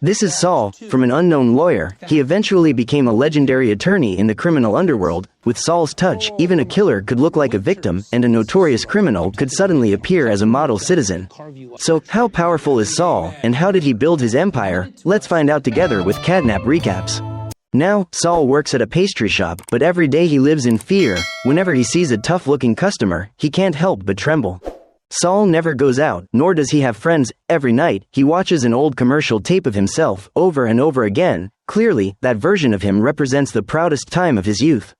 This is Saul, from an unknown lawyer. He eventually became a legendary attorney in the criminal underworld. With Saul's touch, even a killer could look like a victim, and a notorious criminal could suddenly appear as a model citizen. So, how powerful is Saul, and how did he build his empire? Let's find out together with Catnap recaps. Now, Saul works at a pastry shop, but every day he lives in fear. Whenever he sees a tough-looking customer, he can't help but tremble. Saul never goes out, nor does he have friends. Every night, he watches an old commercial tape of himself, over and over again. Clearly, that version of him represents the proudest time of his youth.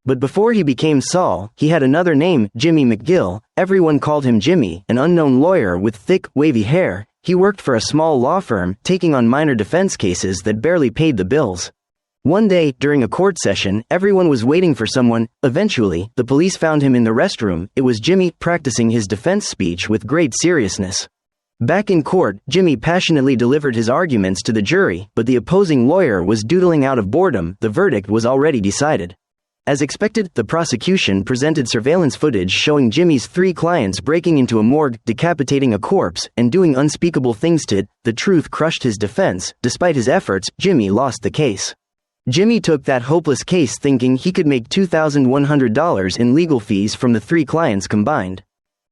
But before he became Saul, he had another name, Jimmy McGill. Everyone called him Jimmy, an unknown lawyer with thick, wavy hair. He worked for a small law firm, taking on minor defense cases that barely paid the bills. One day, during a court session, everyone was waiting for someone. Eventually, the police found him in the restroom. It was Jimmy, practicing his defense speech with great seriousness. Back in court, Jimmy passionately delivered his arguments to the jury, but the opposing lawyer was doodling out of boredom. The verdict was already decided. As expected, the prosecution presented surveillance footage showing Jimmy's 3 clients breaking into a morgue, decapitating a corpse, and doing unspeakable things to it. The truth crushed his defense. Despite his efforts, Jimmy lost the case. Jimmy took that hopeless case thinking he could make $2,100 in legal fees from the 3 clients combined.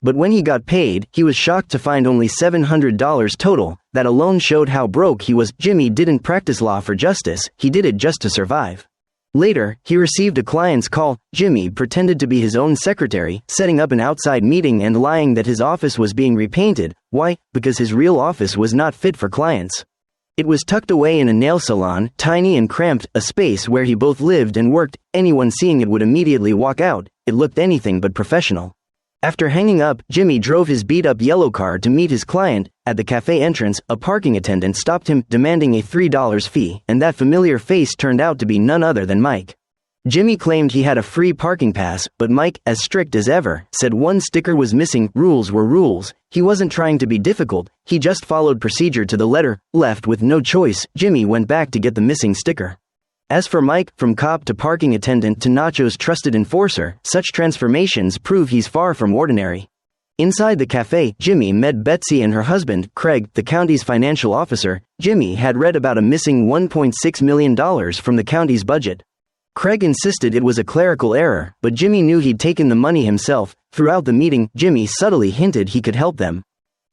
But when he got paid, he was shocked to find only $700 total. That alone showed how broke he was. Jimmy didn't practice law for justice, he did it just to survive. Later, he received a client's call. Jimmy pretended to be his own secretary, setting up an outside meeting and lying that his office was being repainted. Why? Because his real office was not fit for clients. It was tucked away in a nail salon, tiny and cramped, a space where he both lived and worked. Anyone seeing it would immediately walk out. It looked anything but professional. After hanging up, Jimmy drove his beat-up yellow car to meet his client. At the cafe entrance, a parking attendant stopped him, demanding a $3 fee, and that familiar face turned out to be none other than Mike. Jimmy claimed he had a free parking pass, but Mike, as strict as ever, said one sticker was missing. Rules were rules. He wasn't trying to be difficult, he just followed procedure to the letter. Left with no choice, Jimmy went back to get the missing sticker. As for Mike, from cop to parking attendant to Nacho's trusted enforcer, such transformations prove he's far from ordinary. Inside the cafe, Jimmy met Betsy and her husband, Craig, the county's financial officer. Jimmy had read about a missing $1.6 million from the county's budget. Craig insisted it was a clerical error, but Jimmy knew he'd taken the money himself. Throughout the meeting, Jimmy subtly hinted he could help them.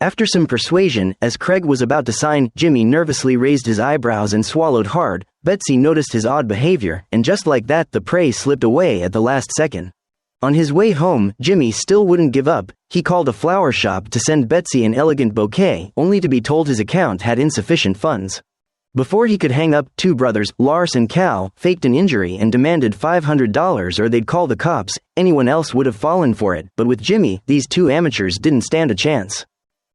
After some persuasion, as Craig was about to sign, Jimmy nervously raised his eyebrows and swallowed hard. Betsy noticed his odd behavior, and just like that, the prey slipped away at the last second. On his way home, Jimmy still wouldn't give up. He called a flower shop to send Betsy an elegant bouquet, only to be told his account had insufficient funds. Before he could hang up, 2 brothers, Lars and Cal, faked an injury and demanded $500 or they'd call the cops. Anyone else would have fallen for it, but with Jimmy, these 2 amateurs didn't stand a chance.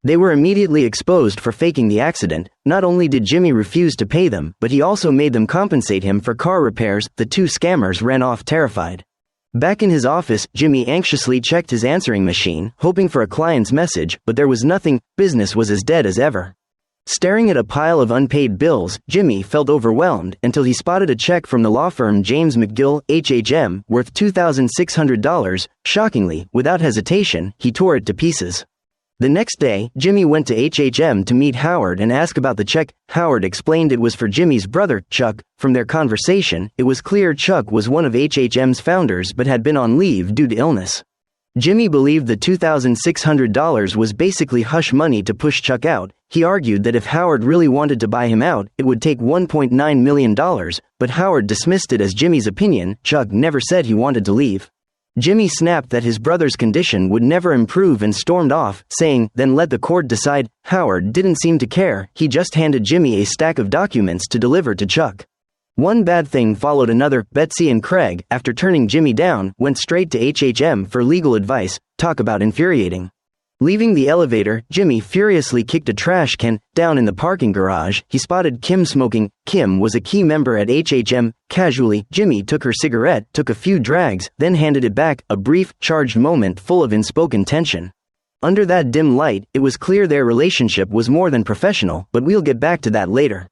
They were immediately exposed for faking the accident. Not only did Jimmy refuse to pay them, but he also made them compensate him for car repairs. The 2 scammers ran off terrified. Back in his office, Jimmy anxiously checked his answering machine, hoping for a client's message, but there was nothing. Business was as dead as ever. Staring at a pile of unpaid bills, Jimmy felt overwhelmed until he spotted a check from the law firm James McGill, HHM, worth $2,600. Shockingly, without hesitation, he tore it to pieces. The next day, Jimmy went to HHM to meet Howard and ask about the check. Howard explained it was for Jimmy's brother, Chuck. From their conversation, it was clear Chuck was one of HHM's founders but had been on leave due to illness. Jimmy believed the $2,600 was basically hush money to push Chuck out. He argued that if Howard really wanted to buy him out, it would take $1.9 million, but Howard dismissed it as Jimmy's opinion. Chuck never said he wanted to leave. Jimmy snapped that his brother's condition would never improve and stormed off, saying, "Then let the court decide." Howard didn't seem to care. He just handed Jimmy a stack of documents to deliver to Chuck. One bad thing followed another. Betsy and Craig, after turning Jimmy down, went straight to HHM for legal advice. Talk about infuriating. Leaving the elevator, Jimmy furiously kicked a trash can. Down in the parking garage, he spotted Kim smoking. Kim was a key member at HHM. Casually, Jimmy took her cigarette, took a few drags, then handed it back, a brief, charged moment full of unspoken tension. Under that dim light, it was clear their relationship was more than professional, but we'll get back to that later.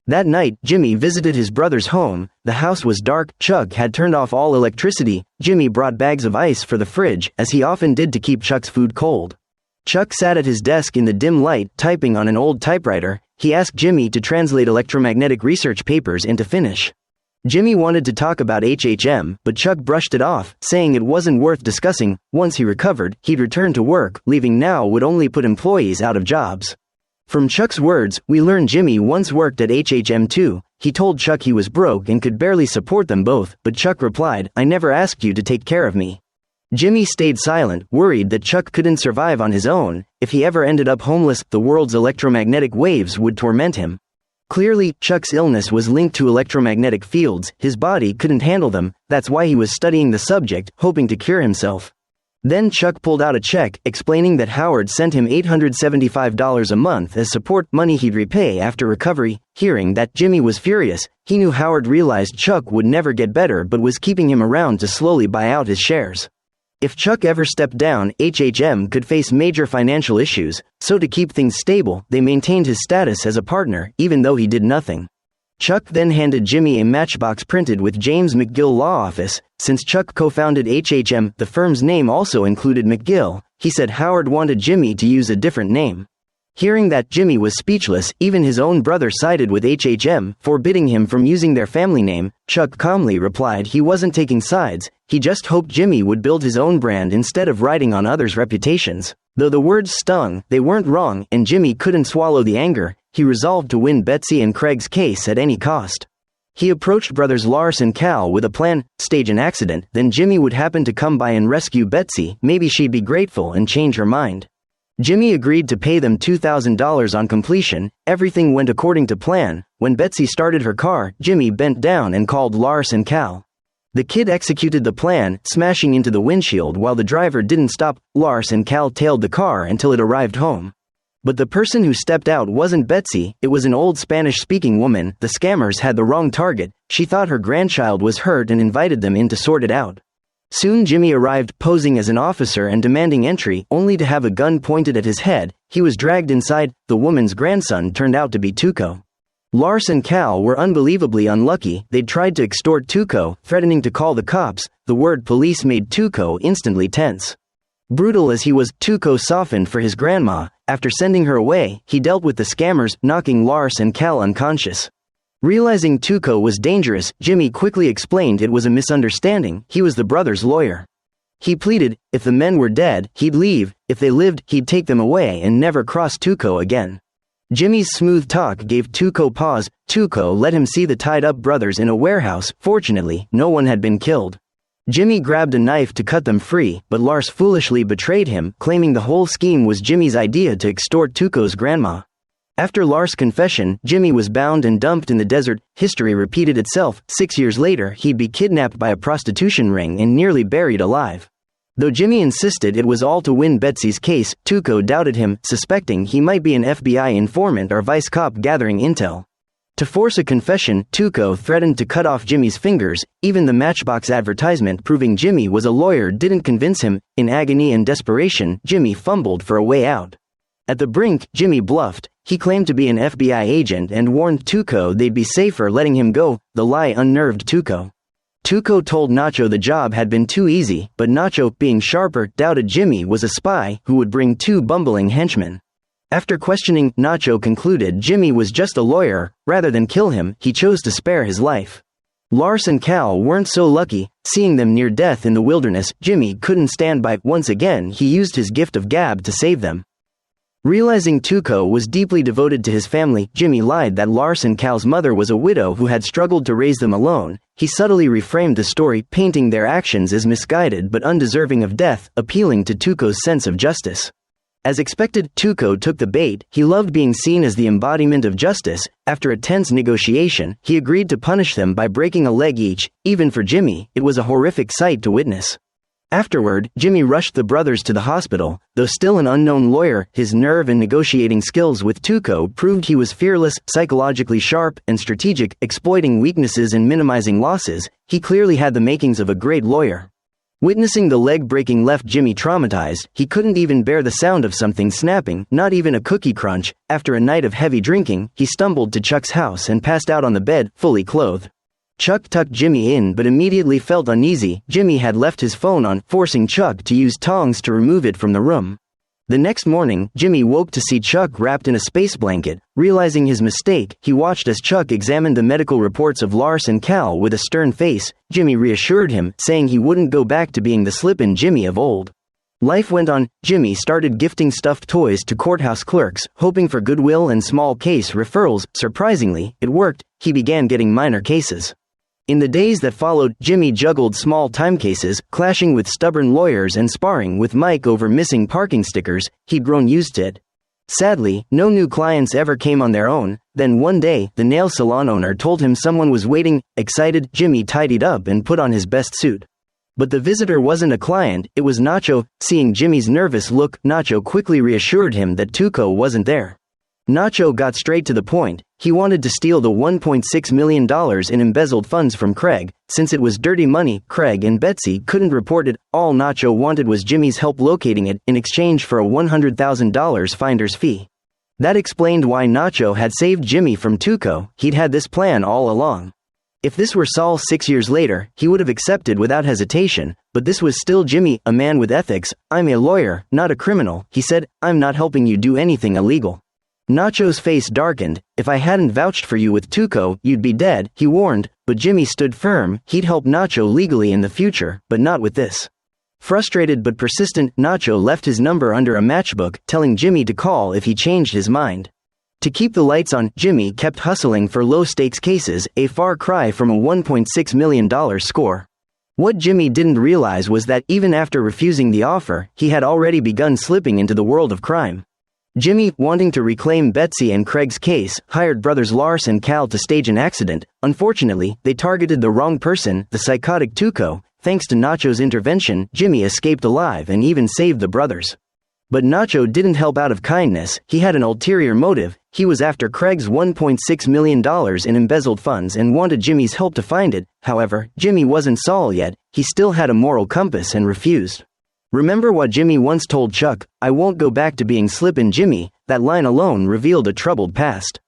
That night, Jimmy visited his brother's home. The house was dark. Chuck had turned off all electricity. Jimmy brought bags of ice for the fridge, as he often did to keep Chuck's food cold. Chuck sat at his desk in the dim light, typing on an old typewriter. He asked Jimmy to translate electromagnetic research papers into Finnish. Jimmy wanted to talk about HHM, but Chuck brushed it off, saying it wasn't worth discussing. Once he recovered, he'd return to work. Leaving now would only put employees out of jobs. From Chuck's words, we learn Jimmy once worked at HHM too. He told Chuck he was broke and could barely support them both, but Chuck replied, "I never asked you to take care of me." Jimmy stayed silent, worried that Chuck couldn't survive on his own. If he ever ended up homeless, the world's electromagnetic waves would torment him. Clearly, Chuck's illness was linked to electromagnetic fields. His body couldn't handle them. That's why he was studying the subject, hoping to cure himself. Then Chuck pulled out a check, explaining that Howard sent him $875 a month as support money he'd repay after recovery. Hearing that, Jimmy was furious. He knew Howard realized Chuck would never get better but was keeping him around to slowly buy out his shares. If Chuck ever stepped down, HHM could face major financial issues, so to keep things stable, they maintained his status as a partner, even though he did nothing. Chuck then handed Jimmy a matchbox printed with James McGill Law Office. Since Chuck co-founded HHM, the firm's name also included McGill. He said Howard wanted Jimmy to use a different name. Hearing that, Jimmy was speechless. Even his own brother sided with HHM, forbidding him from using their family name. Chuck calmly replied he wasn't taking sides, he just hoped Jimmy would build his own brand instead of riding on others' reputations. Though the words stung, they weren't wrong, and Jimmy couldn't swallow the anger. He resolved to win Betsy and Craig's case at any cost. He approached brothers Lars and Cal with a plan: stage an accident, then Jimmy would happen to come by and rescue Betsy. Maybe she'd be grateful and change her mind. Jimmy agreed to pay them $2,000 on completion. Everything went according to plan. When Betsy started her car, Jimmy bent down and called Lars and Cal. The kid executed the plan, smashing into the windshield while the driver didn't stop. Lars and Cal tailed the car until it arrived home. But the person who stepped out wasn't Betsy, it was an old Spanish-speaking woman. The scammers had the wrong target. She thought her grandchild was hurt and invited them in to sort it out. Soon Jimmy arrived, posing as an officer and demanding entry, only to have a gun pointed at his head. He was dragged inside. The woman's grandson turned out to be Tuco. Lars and Cal were unbelievably unlucky. They'd tried to extort Tuco, threatening to call the cops. The word police made Tuco instantly tense. Brutal as he was, Tuco softened for his grandma. After sending her away, he dealt with the scammers, knocking Lars and Cal unconscious. Realizing Tuco was dangerous, Jimmy quickly explained it was a misunderstanding. He was the brothers' lawyer. He pleaded, if the men were dead, he'd leave. If they lived, he'd take them away and never cross Tuco again. Jimmy's smooth talk gave Tuco pause. Tuco let him see the tied-up brothers in a warehouse. Fortunately, no one had been killed. Jimmy grabbed a knife to cut them free, but Lars foolishly betrayed him, claiming the whole scheme was Jimmy's idea to extort Tuco's grandma. After Lars' confession, Jimmy was bound and dumped in the desert. History repeated itself. 6 years later, he'd be kidnapped by a prostitution ring and nearly buried alive. Though Jimmy insisted it was all to win Betsy's case, Tuco doubted him, suspecting he might be an FBI informant or vice cop gathering intel. To force a confession, Tuco threatened to cut off Jimmy's fingers. Even the Matchbox advertisement proving Jimmy was a lawyer didn't convince him. In agony and desperation, Jimmy fumbled for a way out. At the brink, Jimmy bluffed. He claimed to be an FBI agent and warned Tuco they'd be safer letting him go. The lie unnerved Tuco. Tuco told Nacho the job had been too easy, but Nacho, being sharper, doubted Jimmy was a spy who would bring 2 bumbling henchmen. After questioning, Nacho concluded Jimmy was just a lawyer. Rather than kill him, he chose to spare his life. Lars and Cal weren't so lucky. Seeing them near death in the wilderness, Jimmy couldn't stand by. Once again, he used his gift of gab to save them. Realizing Tuco was deeply devoted to his family, Jimmy lied that Lars and Cal's mother was a widow who had struggled to raise them alone. He subtly reframed the story, painting their actions as misguided but undeserving of death, appealing to Tuco's sense of justice. As expected, Tuco took the bait. He loved being seen as the embodiment of justice. After a tense negotiation, he agreed to punish them by breaking a leg each. Even for Jimmy, it was a horrific sight to witness. Afterward, Jimmy rushed the brothers to the hospital. Though still an unknown lawyer, his nerve and negotiating skills with Tuco proved he was fearless, psychologically sharp, and strategic, exploiting weaknesses and minimizing losses. He clearly had the makings of a great lawyer. Witnessing the leg breaking left Jimmy traumatized. He couldn't even bear the sound of something snapping, not even a cookie crunch. After a night of heavy drinking, he stumbled to Chuck's house and passed out on the bed, fully clothed. Chuck tucked Jimmy in but immediately felt uneasy. Jimmy had left his phone on, forcing Chuck to use tongs to remove it from the room. The next morning, Jimmy woke to see Chuck wrapped in a space blanket. Realizing his mistake, he watched as Chuck examined the medical reports of Lars and Cal with a stern face. Jimmy reassured him, saying he wouldn't go back to being the slip-in Jimmy of old. Life went on. Jimmy started gifting stuffed toys to courthouse clerks, hoping for goodwill and small case referrals. Surprisingly, it worked. He began getting minor cases. In the days that followed, Jimmy juggled small-time cases, clashing with stubborn lawyers and sparring with Mike over missing parking stickers. He'd grown used to it. Sadly, no new clients ever came on their own. Then one day, the nail salon owner told him someone was waiting. Excited, Jimmy tidied up and put on his best suit. But the visitor wasn't a client, it was Nacho. Seeing Jimmy's nervous look, Nacho quickly reassured him that Tuco wasn't there. Nacho got straight to the point. He wanted to steal the $1.6 million in embezzled funds from Craig. Since it was dirty money, Craig and Betsy couldn't report it. All Nacho wanted was Jimmy's help locating it, in exchange for a $100,000 finder's fee. That explained why Nacho had saved Jimmy from Tuco. He'd had this plan all along. If this were Saul 6 years later, he would have accepted without hesitation, but this was still Jimmy, a man with ethics. "I'm a lawyer, not a criminal," he said. "I'm not helping you do anything illegal." Nacho's face darkened. "If I hadn't vouched for you with Tuco, you'd be dead," he warned, but Jimmy stood firm. He'd help Nacho legally in the future, but not with this. Frustrated but persistent, Nacho left his number under a matchbook, telling Jimmy to call if he changed his mind. To keep the lights on, Jimmy kept hustling for low-stakes cases, a far cry from a $1.6 million score. What Jimmy didn't realize was that even after refusing the offer, he had already begun slipping into the world of crime. Jimmy, wanting to reclaim Betsy and Craig's case, hired brothers Lars and Cal to stage an accident. Unfortunately, they targeted the wrong person, the psychotic Tuco. Thanks to Nacho's intervention, Jimmy escaped alive and even saved the brothers. But Nacho didn't help out of kindness. He had an ulterior motive. He was after Craig's $1.6 million in embezzled funds and wanted Jimmy's help to find it. However, Jimmy wasn't Saul yet. He still had a moral compass and refused. Remember what Jimmy once told Chuck, "I won't go back to being slip-in Jimmy." That line alone revealed a troubled past.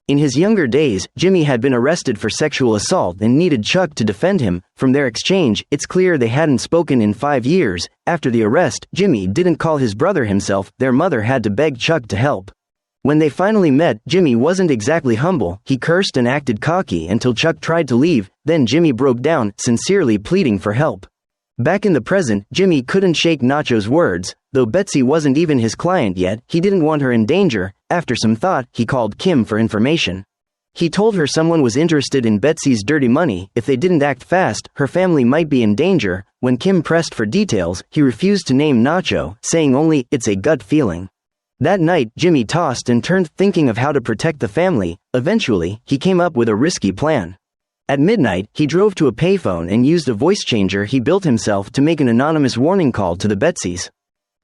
In his younger days, Jimmy had been arrested for sexual assault and needed Chuck to defend him. From their exchange, it's clear they hadn't spoken in 5 years. After the arrest, Jimmy didn't call his brother himself. Their mother had to beg Chuck to help. When they finally met, Jimmy wasn't exactly humble. He cursed and acted cocky until Chuck tried to leave. Then Jimmy broke down, sincerely pleading for help. Back in the present, Jimmy couldn't shake Nacho's words. Though Betsy wasn't even his client yet, he didn't want her in danger. After some thought, he called Kim for information. He told her someone was interested in Betsy's dirty money. If they didn't act fast, her family might be in danger. When Kim pressed for details, he refused to name Nacho, saying only, "It's a gut feeling." That night, Jimmy tossed and turned, thinking of how to protect the family. Eventually, he came up with a risky plan. At midnight, he drove to a payphone and used a voice changer he built himself to make an anonymous warning call to the Betsies.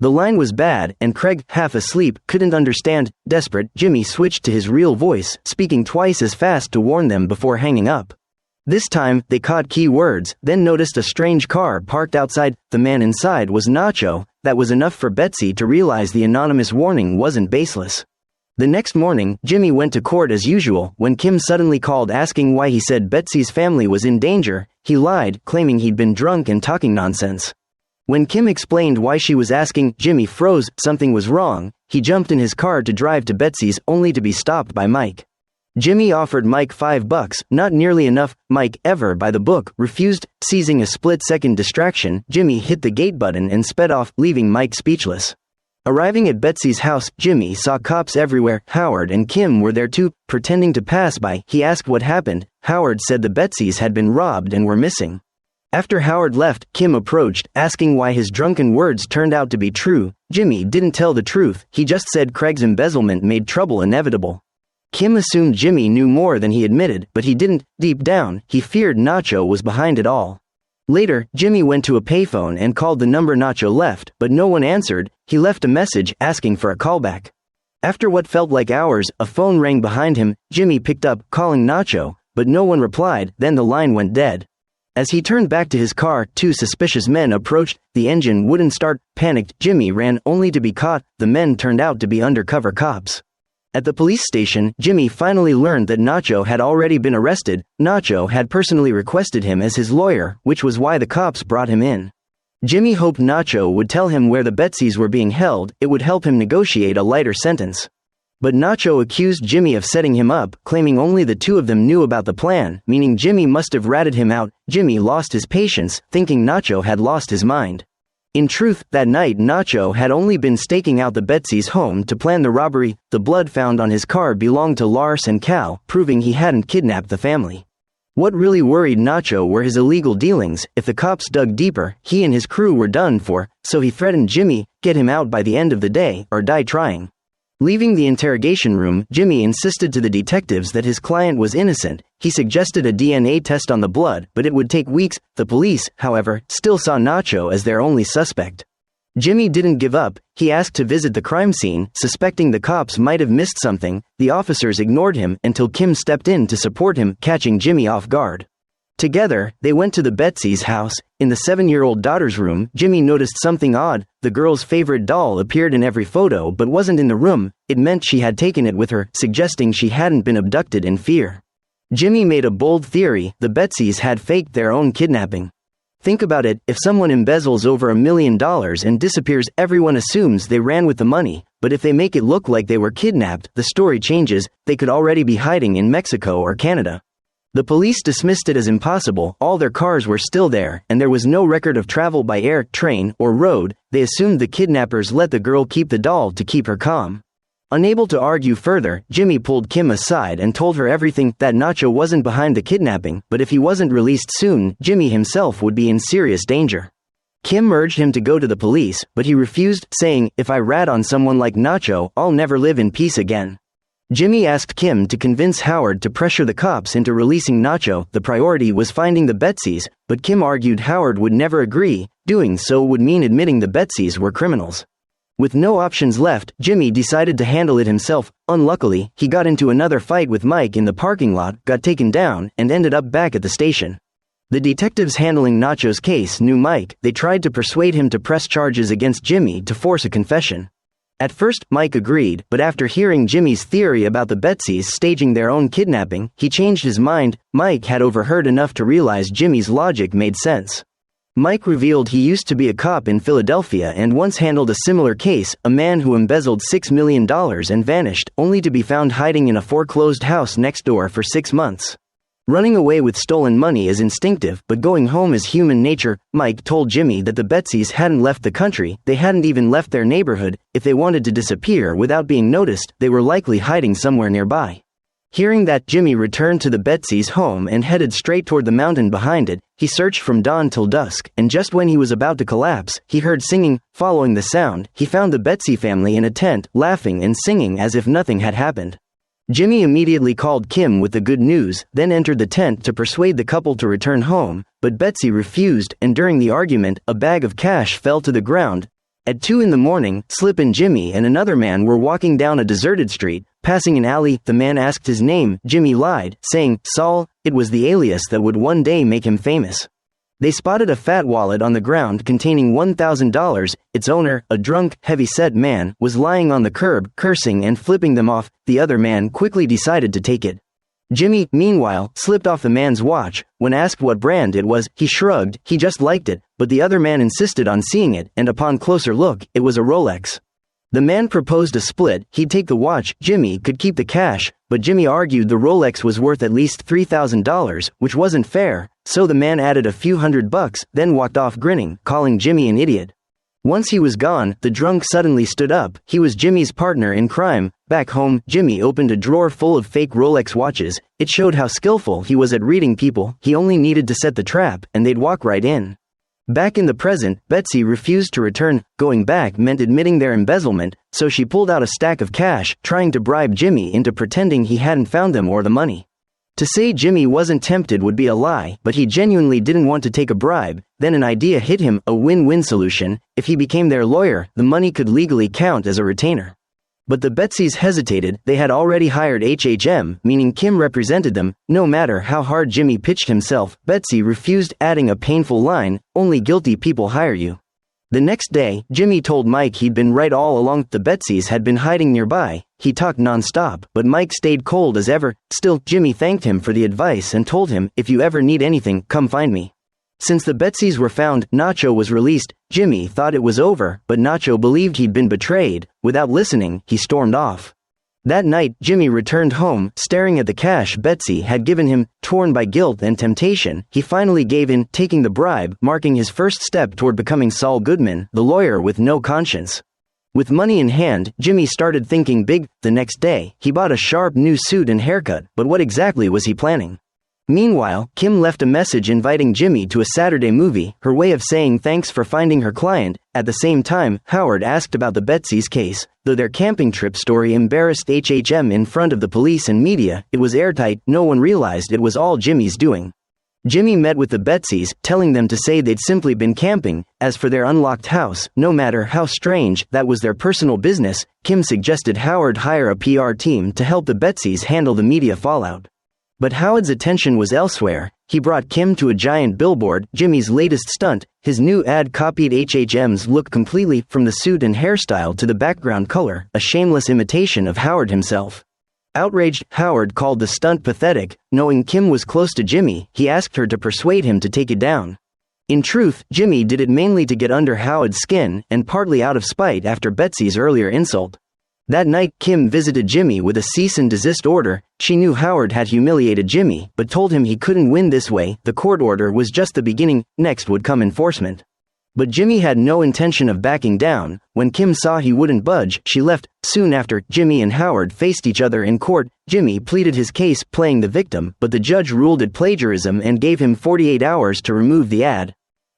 The line was bad, and Craig, half asleep, couldn't understand. Desperate, Jimmy switched to his real voice, speaking twice as fast to warn them before hanging up. This time, they caught key words, then noticed a strange car parked outside. The man inside was Nacho. That was enough for Betsy to realize the anonymous warning wasn't baseless. The next morning, Jimmy went to court as usual. When Kim suddenly called asking why he said Betsy's family was in danger, he lied, claiming he'd been drunk and talking nonsense. When Kim explained why she was asking, Jimmy froze. Something was wrong. He jumped in his car to drive to Betsy's, only to be stopped by Mike. Jimmy offered Mike $5, not nearly enough. Mike, ever by the book, refused. Seizing a split-second distraction, Jimmy hit the gate button and sped off, leaving Mike speechless. Arriving at Betsy's house, Jimmy saw cops everywhere. Howard and Kim were there too. Pretending to pass by, he asked what happened. Howard said the Betsy's had been robbed and were missing. After Howard left, Kim approached, asking why his drunken words turned out to be true. Jimmy didn't tell the truth. He just said Craig's embezzlement made trouble inevitable. Kim assumed Jimmy knew more than he admitted, but he didn't. Deep down, he feared Nacho was behind it all. Later, Jimmy went to a payphone and called the number Nacho left, but no one answered. He left a message asking for a callback. After what felt like hours, a phone rang behind him. Jimmy picked up, calling Nacho, but no one replied. Then the line went dead. As he turned back to his car, 2 suspicious men approached. The engine wouldn't start. Panicked, Jimmy ran, only to be caught. The men turned out to be undercover cops. At the police station, Jimmy finally learned that Nacho had already been arrested. Nacho had personally requested him as his lawyer, which was why the cops brought him in. Jimmy hoped Nacho would tell him where the Betsy's were being held. It would help him negotiate a lighter sentence. But Nacho accused Jimmy of setting him up, claiming only the two of them knew about the plan, meaning Jimmy must have ratted him out. Jimmy lost his patience, thinking Nacho had lost his mind. In truth, that night Nacho had only been staking out the Betsy's home to plan the robbery. The blood found on his car belonged to Lars and Cal, proving he hadn't kidnapped the family. What really worried Nacho were his illegal dealings. If the cops dug deeper, he and his crew were done for, so he threatened Jimmy, get him out by the end of the day, or die trying. Leaving the interrogation room, Jimmy insisted to the detectives that his client was innocent. He suggested a DNA test on the blood, but it would take weeks. The police, however, still saw Nacho as their only suspect. Jimmy didn't give up. He asked to visit the crime scene, suspecting the cops might have missed something. The officers ignored him until Kim stepped in to support him, catching Jimmy off guard. Together, they went to the Betsy's house. In the 7-year-old daughter's room, Jimmy noticed something odd. The girl's favorite doll appeared in every photo but wasn't in the room. It meant she had taken it with her, suggesting she hadn't been abducted in fear. Jimmy made a bold theory: the Betsy's had faked their own kidnapping. Think about it, if someone embezzles over $1 million and disappears, everyone assumes they ran with the money, but if they make it look like they were kidnapped, the story changes. They could already be hiding in Mexico or Canada. The police dismissed it as impossible. All their cars were still there, and there was no record of travel by air, train, or road. They assumed the kidnappers let the girl keep the doll to keep her calm. Unable to argue further, Jimmy pulled Kim aside and told her everything, that Nacho wasn't behind the kidnapping, but if he wasn't released soon, Jimmy himself would be in serious danger. Kim urged him to go to the police, but he refused, saying, "If I rat on someone like Nacho, I'll never live in peace again." Jimmy asked Kim to convince Howard to pressure the cops into releasing Nacho. The priority was finding the Betsy's, but Kim argued Howard would never agree. Doing so would mean admitting the Betsy's were criminals. With no options left, Jimmy decided to handle it himself. Unluckily, he got into another fight with Mike in the parking lot, got taken down, and ended up back at the station. The detectives handling Nacho's case knew Mike. They tried to persuade him to press charges against Jimmy to force a confession. At first, Mike agreed, but after hearing Jimmy's theory about the Betsy's staging their own kidnapping, he changed his mind. Mike had overheard enough to realize Jimmy's logic made sense. Mike revealed he used to be a cop in Philadelphia and once handled a similar case, a man who embezzled $6 million and vanished, only to be found hiding in a foreclosed house next door for 6 months. Running away with stolen money is instinctive, but going home is human nature. Mike told Jimmy that the Betsy's hadn't left the country, they hadn't even left their neighborhood. If they wanted to disappear without being noticed, they were likely hiding somewhere nearby. Hearing that, Jimmy returned to the Betsy's home and headed straight toward the mountain behind it. He searched from dawn till dusk, and just when he was about to collapse, he heard singing. Following the sound, he found the Betsy family in a tent, laughing and singing as if nothing had happened. Jimmy immediately called Kim with the good news, then entered the tent to persuade the couple to return home, but Betsy refused, and during the argument, a bag of cash fell to the ground. At 2 a.m, Slip and Jimmy and another man were walking down a deserted street. Passing an alley, the man asked his name. Jimmy lied, saying, Saul. It was the alias that would one day make him famous. They spotted a fat wallet on the ground containing $1,000. Its owner, a drunk, heavy-set man, was lying on the curb, cursing and flipping them off. The other man quickly decided to take it. Jimmy, meanwhile, slipped off the man's watch. When asked what brand it was, he shrugged. He just liked it, but the other man insisted on seeing it, and upon closer look, it was a Rolex. The man proposed a split. He'd take the watch, Jimmy could keep the cash, but Jimmy argued the Rolex was worth at least $3,000, which wasn't fair, so the man added a few $100, then walked off grinning, calling Jimmy an idiot. Once he was gone, the drunk suddenly stood up. He was Jimmy's partner in crime. Back home, Jimmy opened a drawer full of fake Rolex watches. It showed how skillful he was at reading people. He only needed to set the trap, and they'd walk right in. Back in the present, Betsy refused to return. Going back meant admitting their embezzlement, so she pulled out a stack of cash, trying to bribe Jimmy into pretending he hadn't found them or the money. To say Jimmy wasn't tempted would be a lie, but he genuinely didn't want to take a bribe. Then an idea hit him, a win-win solution. If he became their lawyer, the money could legally count as a retainer. But the Betsy's hesitated. They had already hired HHM, meaning Kim represented them. No matter how hard Jimmy pitched himself, Betsy refused, adding a painful line, "Only guilty people hire you." The next day, Jimmy told Mike he'd been right all along. The Betsy's had been hiding nearby. He talked non-stop, but Mike stayed cold as ever. Still, Jimmy thanked him for the advice and told him, "If you ever need anything, come find me." Since the Betsy's were found, Nacho was released. Jimmy thought it was over, but Nacho believed he'd been betrayed. Without listening, he stormed off. That night, Jimmy returned home, staring at the cash Betsy had given him. Torn by guilt and temptation, he finally gave in, taking the bribe, marking his first step toward becoming Saul Goodman, the lawyer with no conscience. With money in hand, Jimmy started thinking big. The next day, he bought a sharp new suit and haircut, but what exactly was he planning? Meanwhile, Kim left a message inviting Jimmy to a Saturday movie, her way of saying thanks for finding her client. At the same time, Howard asked about the Betsy's case. Though their camping trip story embarrassed HHM in front of the police and media, it was airtight. No one realized it was all Jimmy's doing. Jimmy met with the Betsy's, telling them to say they'd simply been camping. As for their unlocked house, no matter how strange, that was their personal business. Kim suggested Howard hire a PR team to help the Betsy's handle the media fallout. But Howard's attention was elsewhere. He brought Kim to a giant billboard, Jimmy's latest stunt. His new ad copied HHM's look completely, from the suit and hairstyle to the background color, a shameless imitation of Howard himself. Outraged, Howard called the stunt pathetic. Knowing Kim was close to Jimmy, he asked her to persuade him to take it down. In truth, Jimmy did it mainly to get under Howard's skin, and partly out of spite after Betsy's earlier insult. That night, Kim visited Jimmy with a cease and desist order. She knew Howard had humiliated Jimmy, but told him he couldn't win this way. The court order was just the beginning, next would come enforcement. But Jimmy had no intention of backing down. When Kim saw he wouldn't budge, she left. Soon after, Jimmy and Howard faced each other in court. Jimmy pleaded his case, playing the victim, but the judge ruled it plagiarism and gave him 48 hours to remove the ad.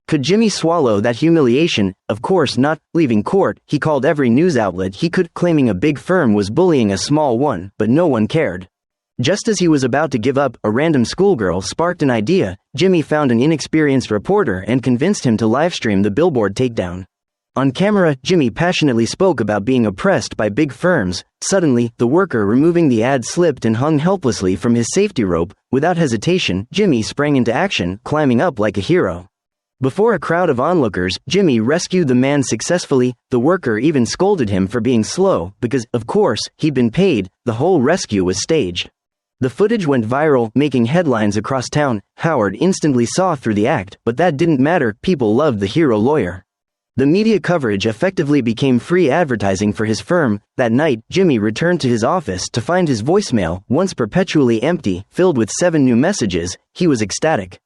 Could Jimmy swallow that humiliation? Of course not. Leaving court, he called every news outlet he could, claiming a big firm was bullying a small one, but no one cared. Just as he was about to give up, a random schoolgirl sparked an idea. Jimmy found an inexperienced reporter and convinced him to livestream the billboard takedown. On camera, Jimmy passionately spoke about being oppressed by big firms. Suddenly, the worker removing the ad slipped and hung helplessly from his safety rope. Without hesitation, Jimmy sprang into action, climbing up like a hero. Before a crowd of onlookers, Jimmy rescued the man successfully. The worker even scolded him for being slow, because, of course, he'd been paid. The whole rescue was staged. The footage went viral, making headlines across town. Howard instantly saw through the act, but that didn't matter. People loved the hero lawyer. The media coverage effectively became free advertising for his firm. That night, Jimmy returned to his office to find his voicemail, once perpetually empty, filled with 7 new messages. He was ecstatic.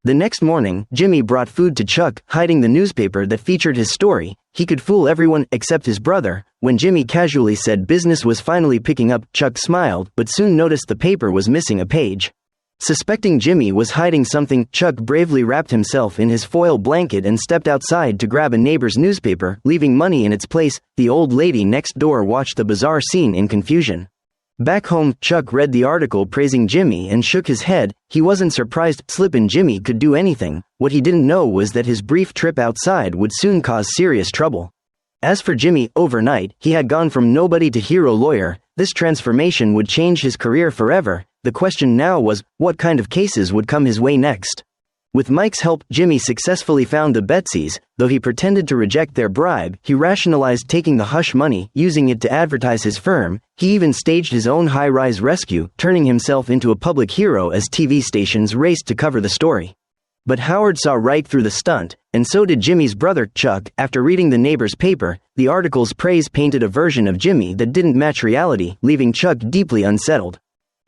The next morning, Jimmy brought food to Chuck, hiding the newspaper that featured his story. He could fool everyone except his brother. When Jimmy casually said business was finally picking up, Chuck smiled, but soon noticed the paper was missing a page. Suspecting Jimmy was hiding something, Chuck bravely wrapped himself in his foil blanket and stepped outside to grab a neighbor's newspaper, leaving money in its place. The old lady next door watched the bizarre scene in confusion. Back home, Chuck read the article praising Jimmy and shook his head. He wasn't surprised Slippin' Jimmy could do anything. What he didn't know was that his brief trip outside would soon cause serious trouble. As for Jimmy, overnight, he had gone from nobody to hero lawyer. This transformation would change his career forever. The question now was, what kind of cases would come his way next? With Mike's help, Jimmy successfully found the Betsy's. Though he pretended to reject their bribe, he rationalized taking the hush money, using it to advertise his firm. He even staged his own high-rise rescue, turning himself into a public hero as TV stations raced to cover the story. But Howard saw right through the stunt, and so did Jimmy's brother, Chuck. After reading the neighbor's paper, the article's praise painted a version of Jimmy that didn't match reality, leaving Chuck deeply unsettled.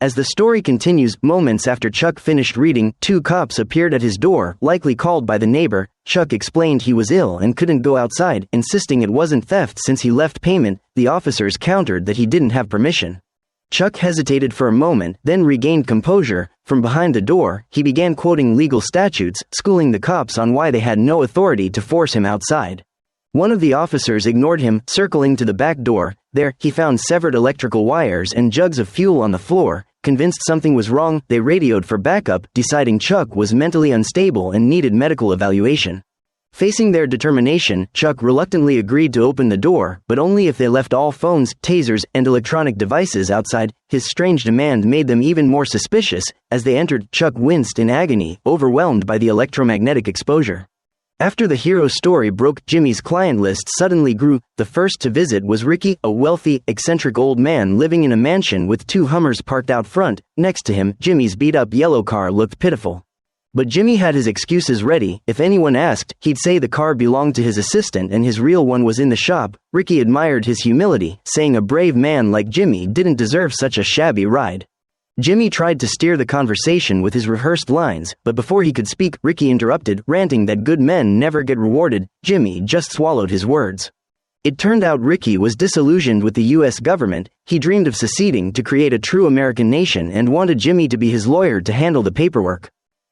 As the story continues, moments after Chuck finished reading, 2 cops appeared at his door, likely called by the neighbor. Chuck explained he was ill and couldn't go outside, insisting it wasn't theft since he left payment. The officers countered that he didn't have permission. Chuck hesitated for a moment, then regained composure. From behind the door, he began quoting legal statutes, schooling the cops on why they had no authority to force him outside. One of the officers ignored him, circling to the back door. There, he found severed electrical wires and jugs of fuel on the floor. Convinced something was wrong, they radioed for backup, deciding Chuck was mentally unstable and needed medical evaluation. Facing their determination, Chuck reluctantly agreed to open the door, but only if they left all phones, tasers, and electronic devices outside. His strange demand made them even more suspicious. As they entered, Chuck winced in agony, overwhelmed by the electromagnetic exposure. After the hero story broke, Jimmy's client list suddenly grew. The first to visit was Ricky, a wealthy, eccentric old man living in a mansion with 2 Hummers parked out front. Next to him, Jimmy's beat-up yellow car looked pitiful. But Jimmy had his excuses ready. If anyone asked, he'd say the car belonged to his assistant and his real one was in the shop. Ricky admired his humility, saying a brave man like Jimmy didn't deserve such a shabby ride. Jimmy tried to steer the conversation with his rehearsed lines, but before he could speak, Ricky interrupted, ranting that good men never get rewarded. Jimmy just swallowed his words. It turned out Ricky was disillusioned with the U.S. government. He dreamed of seceding to create a true American nation and wanted Jimmy to be his lawyer to handle the paperwork.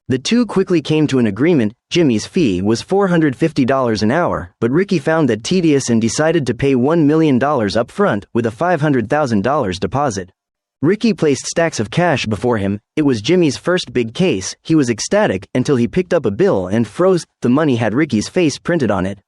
The two quickly came to an agreement. Jimmy's fee was $450 an hour, but Ricky found that tedious and decided to pay $1 million up front with a $500,000 deposit. Ricky placed stacks of cash before him. It was Jimmy's first big case. He was ecstatic until he picked up a bill and froze. The money had Ricky's face printed on it.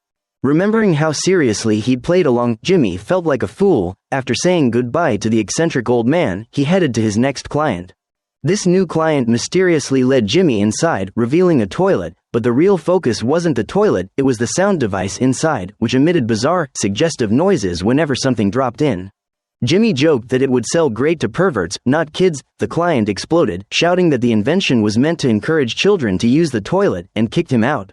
Remembering how seriously he'd played along, Jimmy felt like a fool. After saying goodbye to the eccentric old man, he headed to his next client. This new client mysteriously led Jimmy inside, revealing a toilet, but the real focus wasn't the toilet, it was the sound device inside, which emitted bizarre, suggestive noises whenever something dropped in. Jimmy joked that it would sell great to perverts, not kids. The client exploded, shouting that the invention was meant to encourage children to use the toilet, and kicked him out.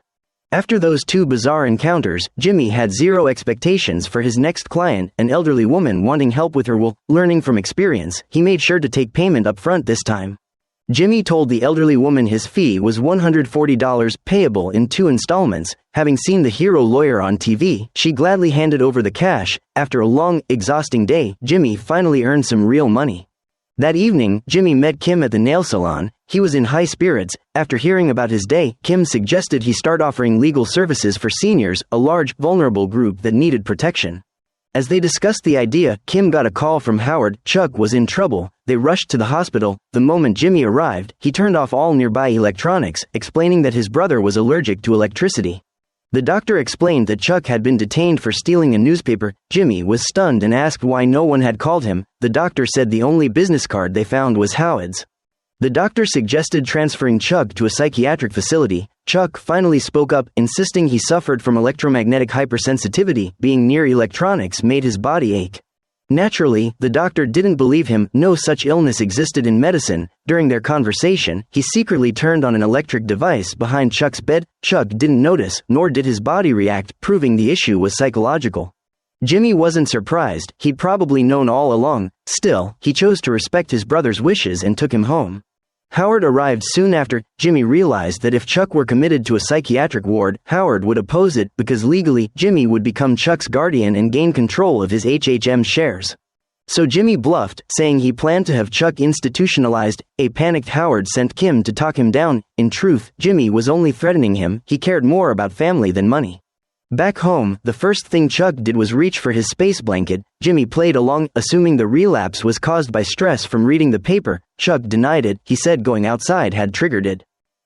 After those two bizarre encounters, Jimmy had zero expectations for his next client, an elderly woman wanting help with her will. Learning from experience, he made sure to take payment up front this time. Jimmy told the elderly woman his fee was $140 payable in 2 installments. Having seen the hero lawyer on TV, she gladly handed over the cash. After a long, exhausting day, Jimmy finally earned some real money. That evening, Jimmy met Kim at the nail salon. He was in high spirits. After hearing about his day, Kim suggested he start offering legal services for seniors, a large, vulnerable group that needed protection. As they discussed the idea, Kim got a call from Howard. Chuck was in trouble. They rushed to the hospital. The moment Jimmy arrived, he turned off all nearby electronics, explaining that his brother was allergic to electricity. The doctor explained that Chuck had been detained for stealing a newspaper. Jimmy was stunned and asked why no one had called him. The doctor said the only business card they found was Howard's. The doctor suggested transferring Chuck to a psychiatric facility. Chuck finally spoke up, insisting he suffered from electromagnetic hypersensitivity. Being near electronics made his body ache. Naturally, the doctor didn't believe him. No such illness existed in medicine. During their conversation, he secretly turned on an electric device behind Chuck's bed. Chuck didn't notice, nor did his body react, proving the issue was psychological. Jimmy wasn't surprised. He'd probably known all along. Still, he chose to respect his brother's wishes and took him home. Howard arrived soon after. Jimmy realized that if Chuck were committed to a psychiatric ward, Howard would oppose it, because legally, Jimmy would become Chuck's guardian and gain control of his HHM shares. So Jimmy bluffed, saying he planned to have Chuck institutionalized. A panicked Howard sent Kim to talk him down. In truth, Jimmy was only threatening him. He cared more about family than money. Back home, the first thing Chuck did was reach for his space blanket. Jimmy played along, assuming the relapse was caused by stress from reading the paper. Chuck denied it. He said going outside had triggered it.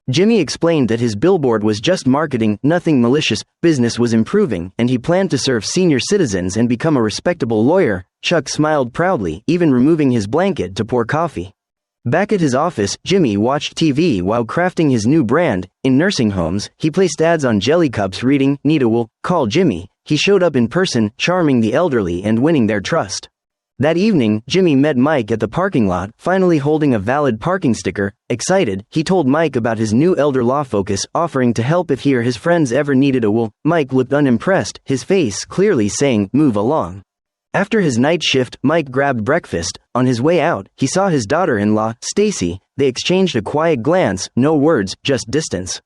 Jimmy explained that his billboard was just marketing, nothing malicious. Business was improving, and he planned to serve senior citizens and become a respectable lawyer. Chuck smiled proudly, even removing his blanket to pour coffee. Back at his office, Jimmy watched TV while crafting his new brand. In nursing homes, he placed ads on jelly cups reading, "Nita will call Jimmy." He showed up in person, charming the elderly and winning their trust. That evening, Jimmy met Mike at the parking lot, finally holding a valid parking sticker. Excited, he told Mike about his new elder law focus, offering to help if he or his friends ever needed a will. Mike looked unimpressed, his face clearly saying, "Move along." After his night shift, Mike grabbed breakfast. On his way out, he saw his daughter-in-law, Stacy. They exchanged a quiet glance, no words, just distance.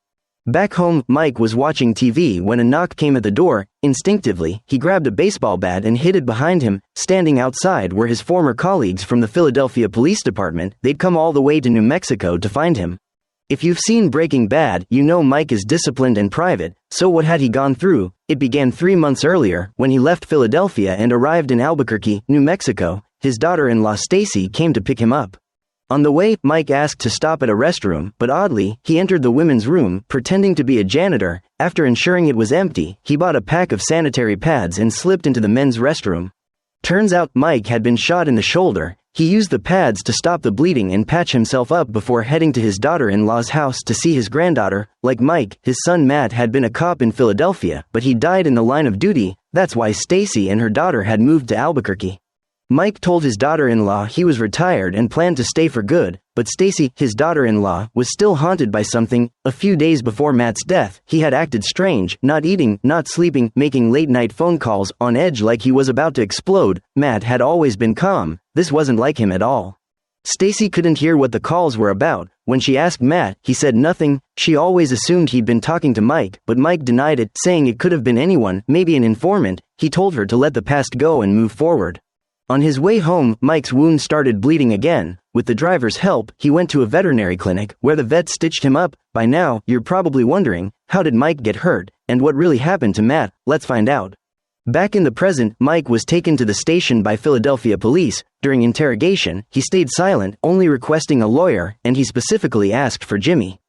Back home, Mike was watching TV when a knock came at the door. Instinctively, he grabbed a baseball bat and hid it behind him. Standing outside were his former colleagues from the Philadelphia Police Department. They'd come all the way to New Mexico to find him. If you've seen Breaking Bad, you know Mike is disciplined and private. So what had he gone through? It began 3 months earlier, when he left Philadelphia and arrived in Albuquerque, New Mexico. His daughter-in-law Stacy came to pick him up. On the way, Mike asked to stop at a restroom, but oddly, he entered the women's room, pretending to be a janitor. After ensuring it was empty, he bought a pack of sanitary pads and slipped into the men's restroom. Turns out Mike had been shot in the shoulder. He used the pads to stop the bleeding and patch himself up before heading to his daughter-in-law's house to see his granddaughter. Like Mike, his son Matt had been a cop in Philadelphia, but he died in the line of duty. That's why Stacy and her daughter had moved to Albuquerque. Mike told his daughter-in-law he was retired and planned to stay for good, but Stacy, his daughter-in-law, was still haunted by something. A few days before Matt's death, he had acted strange, not eating, not sleeping, making late-night phone calls, on edge like he was about to explode. Matt had always been calm. This wasn't like him at all. Stacy couldn't hear what the calls were about. When she asked Matt, he said nothing. She always assumed he'd been talking to Mike, but Mike denied it, saying it could have been anyone, maybe an informant. He told her to let the past go and move forward. On his way home, Mike's wound started bleeding again. With the driver's help, he went to a veterinary clinic, where the vet stitched him up. By now, you're probably wondering, how did Mike get hurt, and what really happened to Matt? Let's find out. Back in the present, Mike was taken to the station by Philadelphia police. During interrogation, he stayed silent, only requesting a lawyer, and he specifically asked for Jimmy.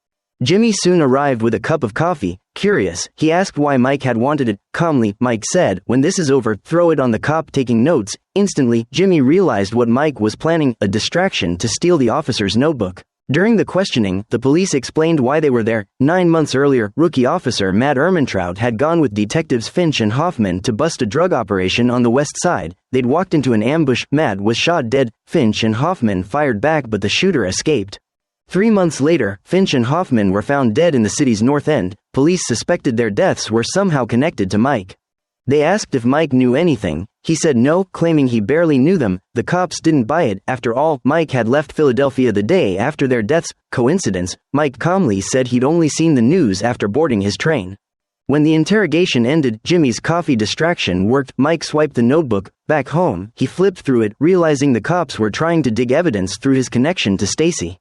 Jimmy soon arrived with a cup of coffee. Curious, he asked why Mike had wanted it. Calmly, Mike said, "When this is over, throw it on the cop taking notes." Instantly, Jimmy realized what Mike was planning, a distraction to steal the officer's notebook. During the questioning, the police explained why they were there. 9 months earlier, rookie officer Matt Ermintrout had gone with detectives Finch and Hoffman to bust a drug operation on the west side. They'd walked into an ambush. Matt was shot dead. Finch and Hoffman fired back, but the shooter escaped. 3 months later, Finch and Hoffman were found dead in the city's north end. Police suspected their deaths were somehow connected to Mike. They asked if Mike knew anything. He said no, claiming he barely knew them. The cops didn't buy it. After all, Mike had left Philadelphia the day after their deaths. Coincidence? Mike calmly said he'd only seen the news after boarding his train. When the interrogation ended, Jimmy's coffee distraction worked. Mike swiped the notebook. Back home, he flipped through it, realizing the cops were trying to dig evidence through his connection to Stacy.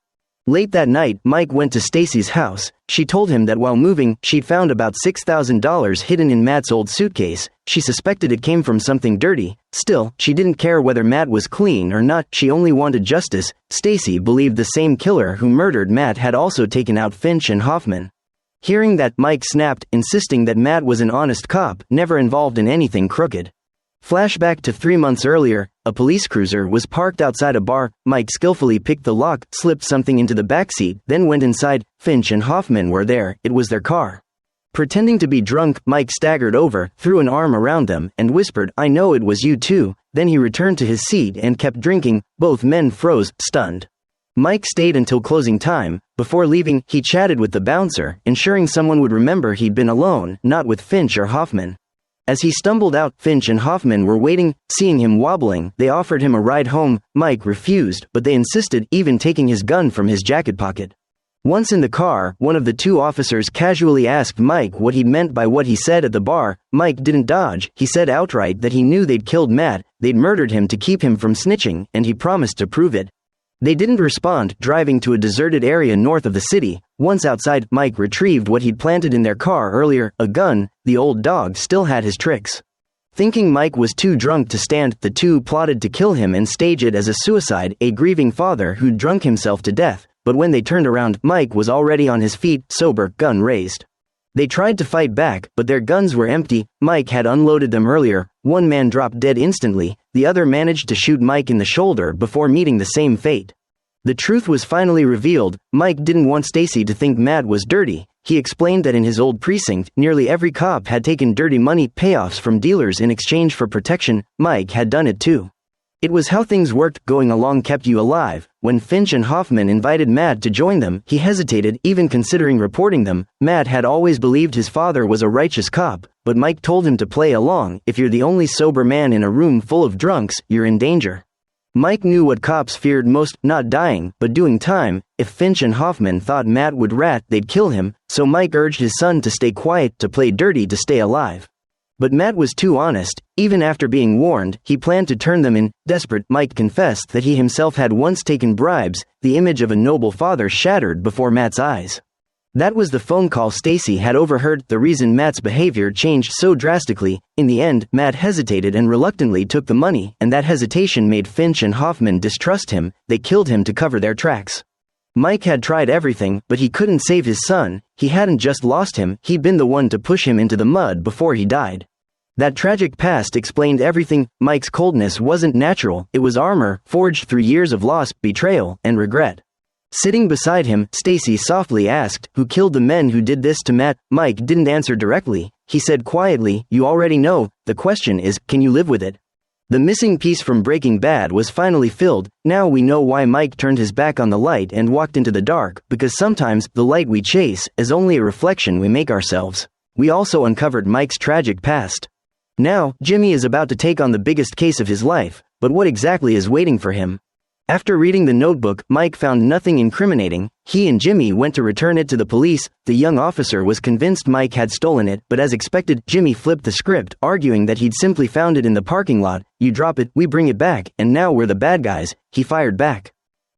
Late that night, Mike went to Stacy's house. She told him that while moving, she'd found about $6,000 hidden in Matt's old suitcase. She suspected it came from something dirty. Still, she didn't care whether Matt was clean or not. She only wanted justice. Stacy believed the same killer who murdered Matt had also taken out Finch and Hoffman. Hearing that, Mike snapped, insisting that Matt was an honest cop, never involved in anything crooked. Flashback to 3 months earlier, a police cruiser was parked outside a bar. Mike skillfully picked the lock, slipped something into the backseat, then went inside. Finch and Hoffman were there. It was their car. Pretending to be drunk, Mike staggered over, threw an arm around them, and whispered, "I know it was you too." Then he returned to his seat and kept drinking. Both men froze, stunned. Mike stayed until closing time. Before leaving, he chatted with the bouncer, ensuring someone would remember he'd been alone, not with Finch or Hoffman. As he stumbled out, Finch and Hoffman were waiting. Seeing him wobbling, they offered him a ride home. Mike refused, but they insisted, even taking his gun from his jacket pocket. Once in the car, one of the two officers casually asked Mike what he meant by what he said at the bar. Mike didn't dodge. He said outright that he knew they'd killed Matt, they'd murdered him to keep him from snitching, and he promised to prove it. They didn't respond, driving to a deserted area north of the city. Once outside, Mike retrieved what he'd planted in their car earlier, a gun. The old dog still had his tricks. Thinking Mike was too drunk to stand, the two plotted to kill him and stage it as a suicide, a grieving father who'd drunk himself to death. But when they turned around, Mike was already on his feet, sober, gun raised. They tried to fight back, but their guns were empty. Mike had unloaded them earlier. One man dropped dead instantly. The other managed to shoot Mike in the shoulder before meeting the same fate. The truth was finally revealed. Mike didn't want Stacy to think Matt was dirty. He explained that in his old precinct, nearly every cop had taken dirty money payoffs from dealers in exchange for protection. Mike had done it too. It was how things worked. Going along kept you alive. When Finch and Hoffman invited Matt to join them, he hesitated, even considering reporting them. Matt had always believed his father was a righteous cop, but Mike told him to play along. If you're the only sober man in a room full of drunks, you're in danger. Mike knew what cops feared most, not dying, but doing time. If Finch and Hoffman thought Matt would rat, they'd kill him, so Mike urged his son to stay quiet, to play dirty, to stay alive. But Matt was too honest. Even after being warned, he planned to turn them in. Desperate, Mike confessed that he himself had once taken bribes. The image of a noble father shattered before Matt's eyes. That was the phone call Stacy had overheard, the reason Matt's behavior changed so drastically. In the end, Matt hesitated and reluctantly took the money, and that hesitation made Finch and Hoffman distrust him. They killed him to cover their tracks. Mike had tried everything, but he couldn't save his son. He hadn't just lost him, he'd been the one to push him into the mud before he died. That tragic past explained everything. Mike's coldness wasn't natural, it was armor, forged through years of loss, betrayal, and regret. Sitting beside him, Stacy softly asked, "Who killed the men who did this to Matt?" Mike didn't answer directly. He said quietly, "You already know. The question is, can you live with it?" The missing piece from Breaking Bad was finally filled. Now we know why Mike turned his back on the light and walked into the dark, because sometimes the light we chase is only a reflection we make ourselves. We also uncovered Mike's tragic past. Now, Jimmy is about to take on the biggest case of his life, but what exactly is waiting for him? After reading the notebook, Mike found nothing incriminating. He and Jimmy went to return it to the police. The young officer was convinced Mike had stolen it, but as expected, Jimmy flipped the script, arguing that he'd simply found it in the parking lot. You drop it, we bring it back, and now we're the bad guys, he fired back.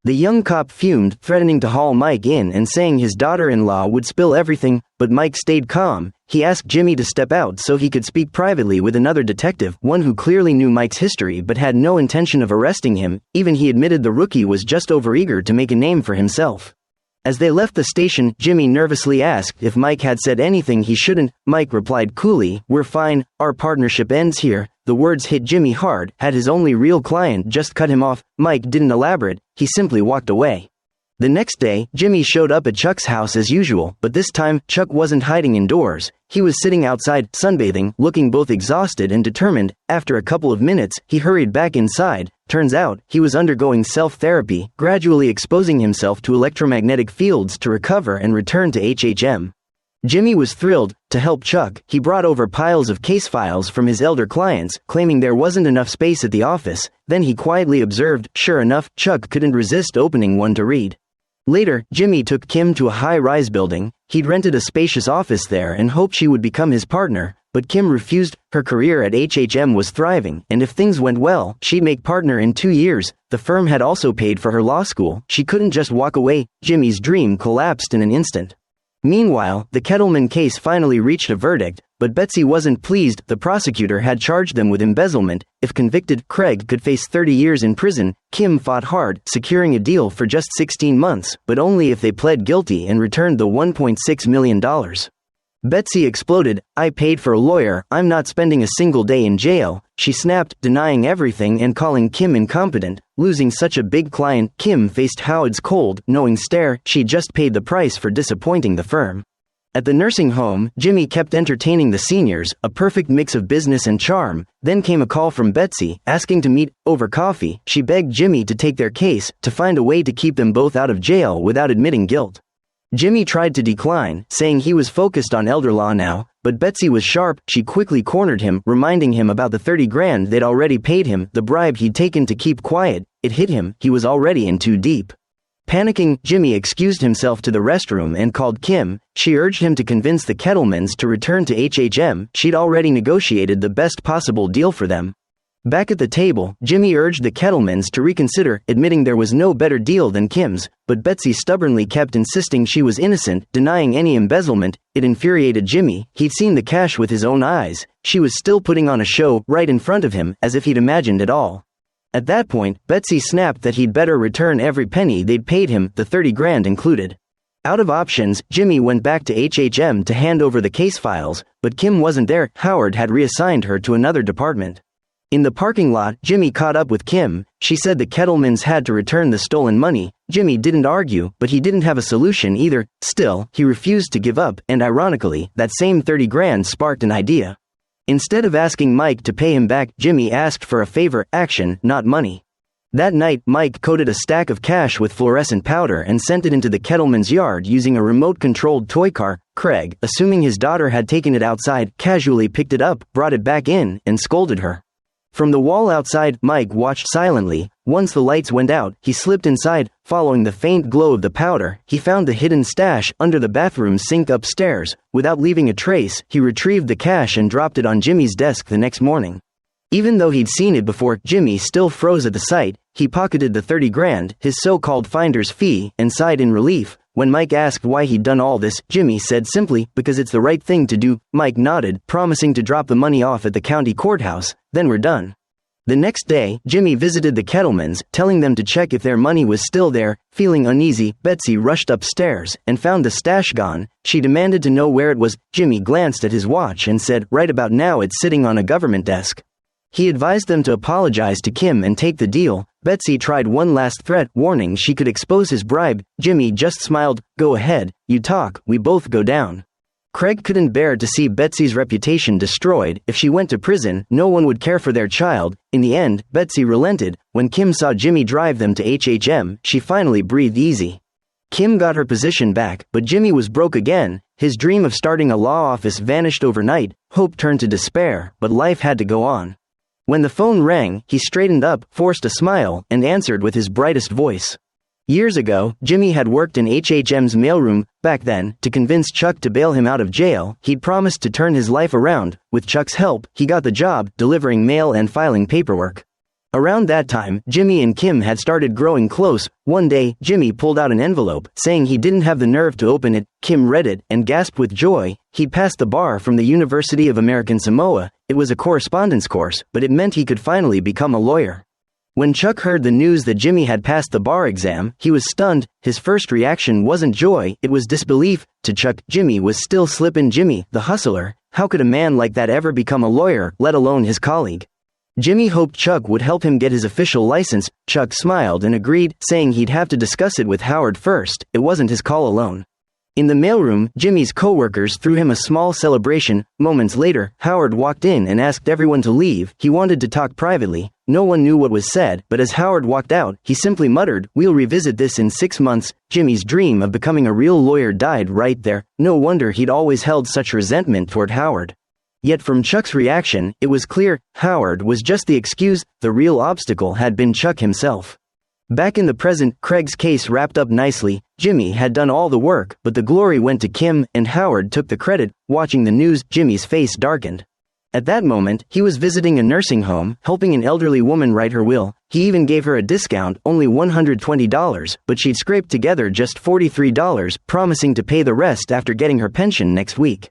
The young cop fumed, threatening to haul Mike in and saying his daughter-in-law would spill everything, but Mike stayed calm. He asked Jimmy to step out so he could speak privately with another detective, one who clearly knew Mike's history but had no intention of arresting him. Even he admitted the rookie was just overeager to make a name for himself. As they left the station, Jimmy nervously asked if Mike had said anything he shouldn't. Mike replied coolly, "We're fine, our partnership ends here." The words hit Jimmy hard. Had his only real client just cut him off? Mike didn't elaborate, he simply walked away. The next day, Jimmy showed up at Chuck's house as usual, but this time, Chuck wasn't hiding indoors. He was sitting outside, sunbathing, looking both exhausted and determined. After a couple of minutes, he hurried back inside. Turns out, he was undergoing self-therapy, gradually exposing himself to electromagnetic fields to recover and return to HHM. Jimmy was thrilled. To help Chuck, he brought over piles of case files from his elder clients, claiming there wasn't enough space at the office. Then he quietly observed. Sure enough, Chuck couldn't resist opening one to read. Later, Jimmy took Kim to a high-rise building. He'd rented a spacious office there and hoped she would become his partner, but Kim refused. Her career at HHM was thriving, and if things went well, she'd make partner in 2 years. The firm had also paid for her law school. She couldn't just walk away. Jimmy's dream collapsed in an instant. Meanwhile, the Kettleman case finally reached a verdict, but Betsy wasn't pleased. The prosecutor had charged them with embezzlement. If convicted, Craig could face 30 years in prison. Kim fought hard, securing a deal for just 16 months, but only if they pled guilty and returned the $1.6 million. Betsy exploded. "I paid for a lawyer, I'm not spending a single day in jail," she snapped, denying everything and calling Kim incompetent. Losing such a big client, Kim faced Howard's cold, knowing stare. She just paid the price for disappointing the firm. At the nursing home, Jimmy kept entertaining the seniors, a perfect mix of business and charm. Then came a call from Betsy, asking to meet over coffee. She begged Jimmy to take their case, to find a way to keep them both out of jail without admitting guilt. Jimmy tried to decline, saying he was focused on elder law now, but Betsy was sharp. She quickly cornered him, reminding him about the 30 grand they'd already paid him, the bribe he'd taken to keep quiet. It hit him, he was already in too deep. Panicking, Jimmy excused himself to the restroom and called Kim. She urged him to convince the Kettlemans to return to HHM. She'd already negotiated the best possible deal for them. Back at the table, Jimmy urged the Kettlemans to reconsider, admitting there was no better deal than Kim's, but Betsy stubbornly kept insisting she was innocent, denying any embezzlement. It infuriated Jimmy. He'd seen the cash with his own eyes. She was still putting on a show right in front of him, as if he'd imagined it all. At that point, Betsy snapped that he'd better return every penny they'd paid him, the 30 grand included. Out of options, Jimmy went back to HHM to hand over the case files, but Kim wasn't there. Howard had reassigned her to another department. In the parking lot, Jimmy caught up with Kim. She said the Kettlemans had to return the stolen money. Jimmy didn't argue, but he didn't have a solution either. Still, he refused to give up, and ironically, that same 30 grand sparked an idea. Instead of asking Mike to pay him back, Jimmy asked for a favor, action, not money. That night, Mike coated a stack of cash with fluorescent powder and sent it into the Kettleman's yard using a remote-controlled toy car. Craig, assuming his daughter had taken it outside, casually picked it up, brought it back in, and scolded her. From the wall outside, Mike watched silently. Once the lights went out, he slipped inside. Following the faint glow of the powder, he found the hidden stash under the bathroom sink upstairs. Without leaving a trace, he retrieved the cash and dropped it on Jimmy's desk the next morning. Even though he'd seen it before, Jimmy still froze at the sight. He pocketed the 30 grand, his so-called finder's fee, and sighed in relief. When Mike asked why he'd done all this, Jimmy said simply, "Because it's the right thing to do." Mike nodded, promising to drop the money off at the county courthouse. "Then we're done." The next day, Jimmy visited the Kettlemans, telling them to check if their money was still there. Feeling uneasy, Betsy rushed upstairs and found the stash gone. She demanded to know where it was. Jimmy glanced at his watch and said, "Right about now it's sitting on a government desk." He advised them to apologize to Kim and take the deal. Betsy tried one last threat, warning she could expose his bribe. Jimmy just smiled. "Go ahead, you talk, we both go down." Craig couldn't bear to see Betsy's reputation destroyed. If she went to prison, no one would care for their child. In the end, Betsy relented. When Kim saw Jimmy drive them to HHM, she finally breathed easy. Kim got her position back, but Jimmy was broke again. His dream of starting a law office vanished overnight. Hope turned to despair, but life had to go on. When the phone rang, he straightened up, forced a smile, and answered with his brightest voice. Years ago, Jimmy had worked in HHM's mailroom. Back then, to convince Chuck to bail him out of jail, he'd promised to turn his life around. With Chuck's help, he got the job, delivering mail and filing paperwork. Around that time, Jimmy and Kim had started growing close. One day, Jimmy pulled out an envelope, saying he didn't have the nerve to open it. Kim read it, and gasped with joy. He'd passed the bar from the University of American Samoa. It was a correspondence course, but it meant he could finally become a lawyer. When Chuck heard the news that Jimmy had passed the bar exam, he was stunned. His first reaction wasn't joy, it was disbelief. To Chuck, Jimmy was still slippin'. Jimmy, the hustler. How could a man like that ever become a lawyer, let alone his colleague? Jimmy hoped Chuck would help him get his official license. Chuck smiled and agreed, saying he'd have to discuss it with Howard first. It wasn't his call alone. In the mailroom, Jimmy's co-workers threw him a small celebration. Moments later, Howard walked in and asked everyone to leave. He wanted to talk privately. No one knew what was said, but as Howard walked out, he simply muttered, "We'll revisit this in 6 months." Jimmy's dream of becoming a real lawyer died right there. No wonder he'd always held such resentment toward Howard. Yet from Chuck's reaction, it was clear, Howard was just the excuse. The real obstacle had been Chuck himself. Back in the present, Craig's case wrapped up nicely. Jimmy had done all the work, but the glory went to Kim, and Howard took the credit. Watching the news, Jimmy's face darkened. At that moment, he was visiting a nursing home, helping an elderly woman write her will. He even gave her a discount, only $120, but she'd scraped together just $43, promising to pay the rest after getting her pension next week.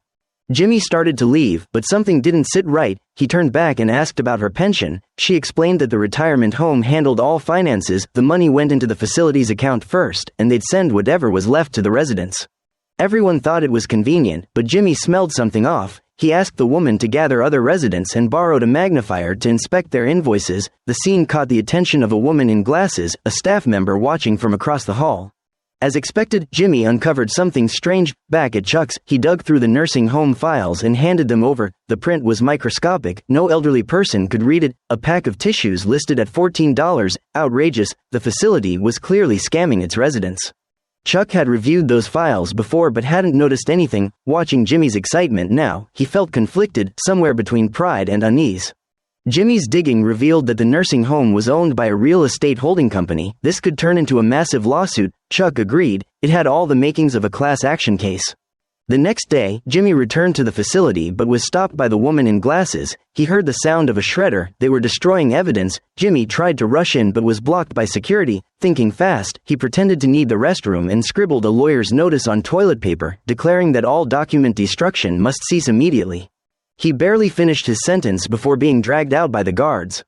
Jimmy started to leave, but something didn't sit right. He turned back and asked about her pension. She explained that the retirement home handled all finances. The money went into the facility's account first, and they'd send whatever was left to the residents. Everyone thought it was convenient, but Jimmy smelled something off. He asked the woman to gather other residents and borrowed a magnifier to inspect their invoices. The scene caught the attention of a woman in glasses, a staff member watching from across the hall. As expected, Jimmy uncovered something strange. Back at Chuck's, he dug through the nursing home files and handed them over. The print was microscopic. No elderly person could read it. A pack of tissues listed at $14. Outrageous. The facility was clearly scamming its residents. Chuck had reviewed those files before but hadn't noticed anything. Watching Jimmy's excitement now, he felt conflicted, somewhere between pride and unease. Jimmy's digging revealed that the nursing home was owned by a real estate holding company. This could turn into a massive lawsuit. Chuck agreed. It had all the makings of a class action case. The next day, Jimmy returned to the facility but was stopped by the woman in glasses. He heard the sound of a shredder. They were destroying evidence. Jimmy tried to rush in but was blocked by security. Thinking fast, he pretended to need the restroom and scribbled a lawyer's notice on toilet paper, declaring that all document destruction must cease immediately. He barely finished his sentence before being dragged out by the guards.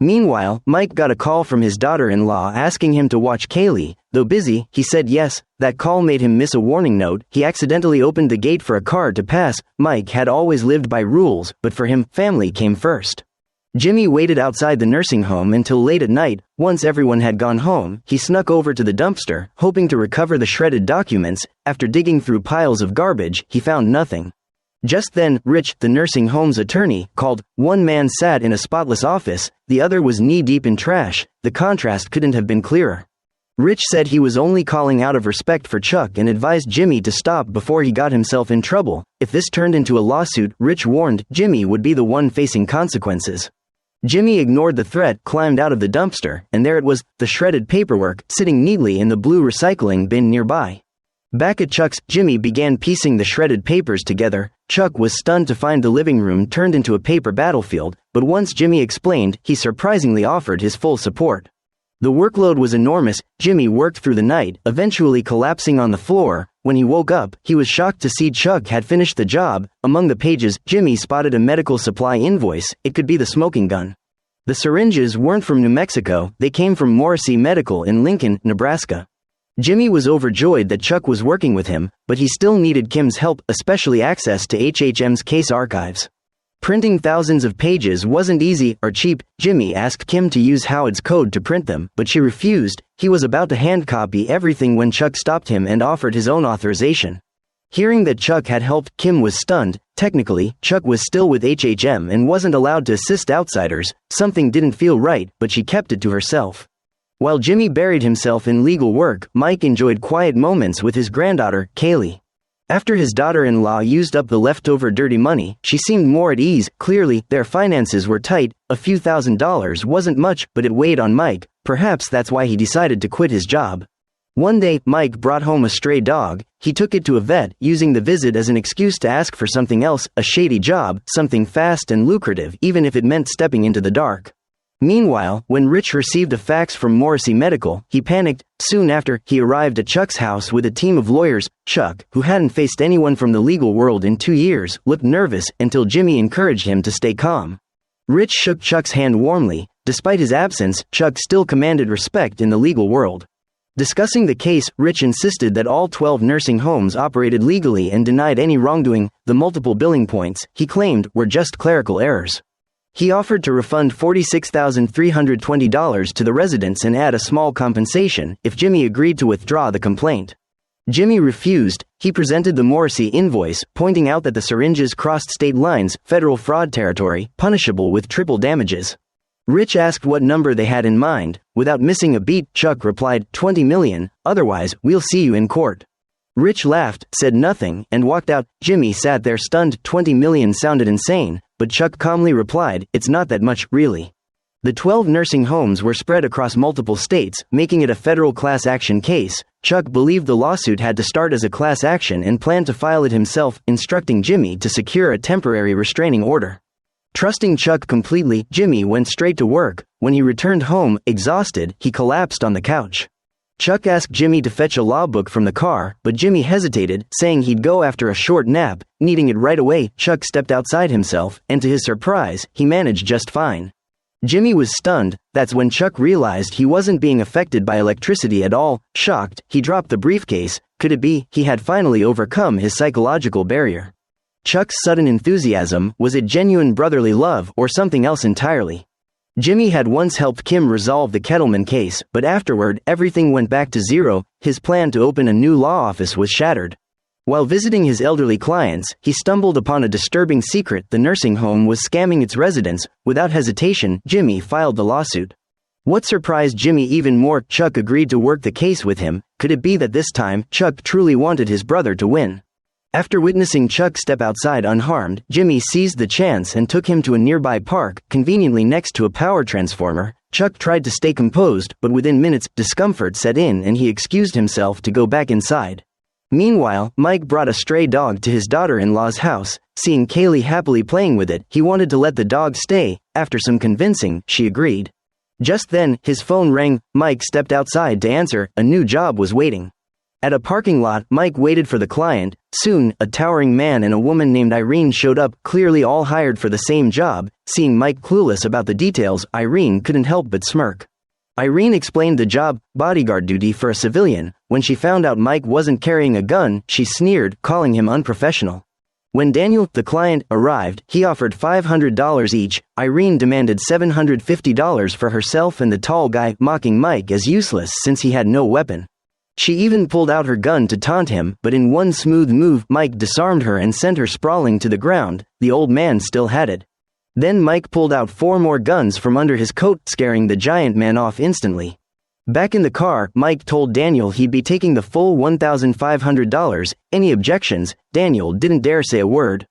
Meanwhile, Mike got a call from his daughter-in-law asking him to watch Kaylee. Though busy, he said yes. That call made him miss a warning note. He accidentally opened the gate for a car to pass. Mike had always lived by rules, but for him, family came first. Jimmy waited outside the nursing home until late at night. Once everyone had gone home, he snuck over to the dumpster, hoping to recover the shredded documents. After digging through piles of garbage, he found nothing. Just then, Rich, the nursing home's attorney, called. One man sat in a spotless office, the other was knee-deep in trash. The contrast couldn't have been clearer. Rich said he was only calling out of respect for Chuck and advised Jimmy to stop before he got himself in trouble. If this turned into a lawsuit, Rich warned, Jimmy would be the one facing consequences. Jimmy ignored the threat, climbed out of the dumpster, and there it was, the shredded paperwork, sitting neatly in the blue recycling bin nearby. Back at Chuck's, Jimmy began piecing the shredded papers together. Chuck was stunned to find the living room turned into a paper battlefield, but once Jimmy explained, he surprisingly offered his full support. The workload was enormous. Jimmy worked through the night, eventually collapsing on the floor. When he woke up, he was shocked to see Chuck had finished the job. Among the pages, Jimmy spotted a medical supply invoice. It could be the smoking gun. The syringes weren't from New Mexico, they came from Morrissey Medical in Lincoln, Nebraska. Jimmy was overjoyed that Chuck was working with him, but he still needed Kim's help, especially access to HHM's case archives. Printing thousands of pages wasn't easy or cheap. Jimmy asked Kim to use Howard's code to print them, but she refused. He was about to hand copy everything when Chuck stopped him and offered his own authorization. Hearing that Chuck had helped, Kim was stunned. Technically, Chuck was still with HHM and wasn't allowed to assist outsiders. Something didn't feel right, but she kept it to herself. While Jimmy buried himself in legal work, Mike enjoyed quiet moments with his granddaughter, Kaylee. After his daughter-in-law used up the leftover dirty money, she seemed more at ease. Clearly, their finances were tight. A few $1,000s wasn't much, but it weighed on Mike. Perhaps that's why he decided to quit his job. One day, Mike brought home a stray dog. He took it to a vet, using the visit as an excuse to ask for something else, a shady job, something fast and lucrative, even if it meant stepping into the dark. Meanwhile, when Rich received a fax from Morrissey Medical, he panicked. Soon after, he arrived at Chuck's house with a team of lawyers. Chuck, who hadn't faced anyone from the legal world in 2 years, looked nervous until Jimmy encouraged him to stay calm. Rich shook Chuck's hand warmly. Despite his absence, Chuck still commanded respect in the legal world. Discussing the case, Rich insisted that all 12 nursing homes operated legally and denied any wrongdoing. The multiple billing points, he claimed, were just clerical errors. He offered to refund $46,320 to the residents and add a small compensation if Jimmy agreed to withdraw the complaint. Jimmy refused. He presented the Morrissey invoice, pointing out that the syringes crossed state lines, federal fraud territory, punishable with triple damages. Rich asked what number they had in mind. Without missing a beat, Chuck replied, $20 million, otherwise, we'll see you in court. Rich laughed, said nothing, and walked out. Jimmy sat there stunned. $20 million sounded insane, but Chuck calmly replied, it's not that much, really. The 12 nursing homes were spread across multiple states, making it a federal class action case. Chuck believed the lawsuit had to start as a class action and planned to file it himself, instructing Jimmy to secure a temporary restraining order. Trusting Chuck completely, Jimmy went straight to work. When he returned home, exhausted, he collapsed on the couch. Chuck asked Jimmy to fetch a law book from the car, but Jimmy hesitated, saying he'd go after a short nap. Needing it right away, Chuck stepped outside himself, and to his surprise, he managed just fine. Jimmy was stunned. That's when Chuck realized he wasn't being affected by electricity at all. Shocked, he dropped the briefcase. Could it be he had finally overcome his psychological barrier? Chuck's sudden enthusiasm, was it genuine brotherly love or something else entirely? Jimmy had once helped Kim resolve the Kettleman case, but afterward, everything went back to zero. His plan to open a new law office was shattered. While visiting his elderly clients, he stumbled upon a disturbing secret: the nursing home was scamming its residents. Without hesitation, Jimmy filed the lawsuit. What surprised Jimmy even more, Chuck agreed to work the case with him. Could it be that this time, Chuck truly wanted his brother to win? After witnessing Chuck step outside unharmed, Jimmy seized the chance and took him to a nearby park, conveniently next to a power transformer. Chuck tried to stay composed, but within minutes, discomfort set in and he excused himself to go back inside. Meanwhile, Mike brought a stray dog to his daughter-in-law's house. Seeing Kaylee happily playing with it, he wanted to let the dog stay. After some convincing, she agreed. Just then, his phone rang. Mike stepped outside to answer. A new job was waiting. At a parking lot, Mike waited for the client. Soon, a towering man and a woman named Irene showed up, clearly all hired for the same job. Seeing Mike clueless about the details, Irene couldn't help but smirk. Irene explained the job: bodyguard duty for a civilian. When she found out Mike wasn't carrying a gun, she sneered, calling him unprofessional. When Daniel, the client, arrived, he offered $500 each. Irene demanded $750 for herself and the tall guy, mocking Mike as useless since he had no weapon. She even pulled out her gun to taunt him, but in one smooth move, Mike disarmed her and sent her sprawling to the ground. The old man still had it. Then Mike pulled out 4 more guns from under his coat, scaring the giant man off instantly. Back in the car, Mike told Daniel he'd be taking the full $1,500. Any objections? Daniel didn't dare say a word.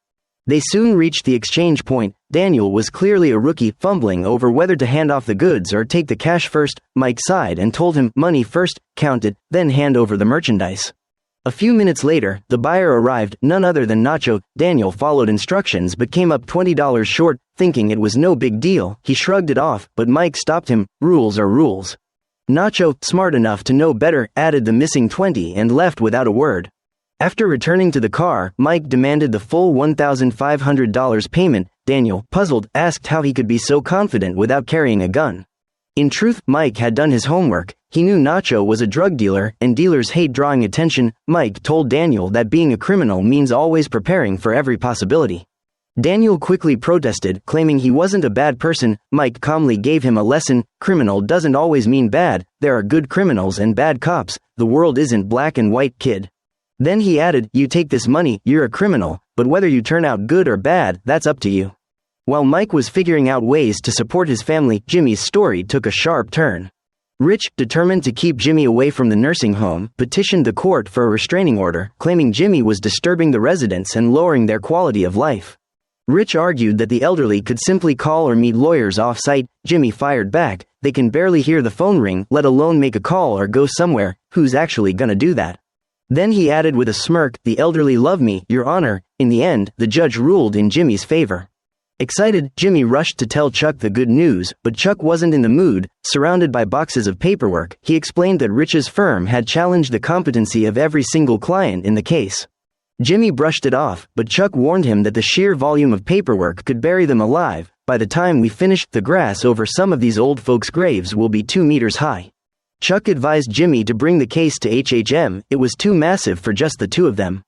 They soon reached the exchange point. Daniel was clearly a rookie, fumbling over whether to hand off the goods or take the cash first. Mike sighed and told him, money first, count it, then hand over the merchandise. A few minutes later, the buyer arrived, none other than Nacho. Daniel followed instructions but came up $20 short. Thinking it was no big deal, he shrugged it off, but Mike stopped him. Rules are rules. Nacho, smart enough to know better, added the missing 20 and left without a word. After returning to the car, Mike demanded the full $1,500 payment. Daniel, puzzled, asked how he could be so confident without carrying a gun. In truth, Mike had done his homework. He knew Nacho was a drug dealer, and dealers hate drawing attention. Mike told Daniel that being a criminal means always preparing for every possibility. Daniel quickly protested, claiming he wasn't a bad person. Mike calmly gave him a lesson: criminal doesn't always mean bad. There are good criminals and bad cops. The world isn't black and white, kid. Then he added, "You take this money, you're a criminal, but whether you turn out good or bad, that's up to you." While Mike was figuring out ways to support his family, Jimmy's story took a sharp turn. Rich, determined to keep Jimmy away from the nursing home, petitioned the court for a restraining order, claiming Jimmy was disturbing the residents and lowering their quality of life. Rich argued that the elderly could simply call or meet lawyers off-site. Jimmy fired back, "They can barely hear the phone ring, let alone make a call or go somewhere. Who's actually gonna do that?" Then he added with a smirk, "The elderly love me, Your Honor." In the end, the judge ruled in Jimmy's favor. Excited, Jimmy rushed to tell Chuck the good news, but Chuck wasn't in the mood. Surrounded by boxes of paperwork, he explained that Rich's firm had challenged the competency of every single client in the case. Jimmy brushed it off, but Chuck warned him that the sheer volume of paperwork could bury them alive. "By the time we finish, the grass over some of these old folks' graves will be 2 meters high." Chuck advised Jimmy to bring the case to HHM. It was too massive for just the two of them.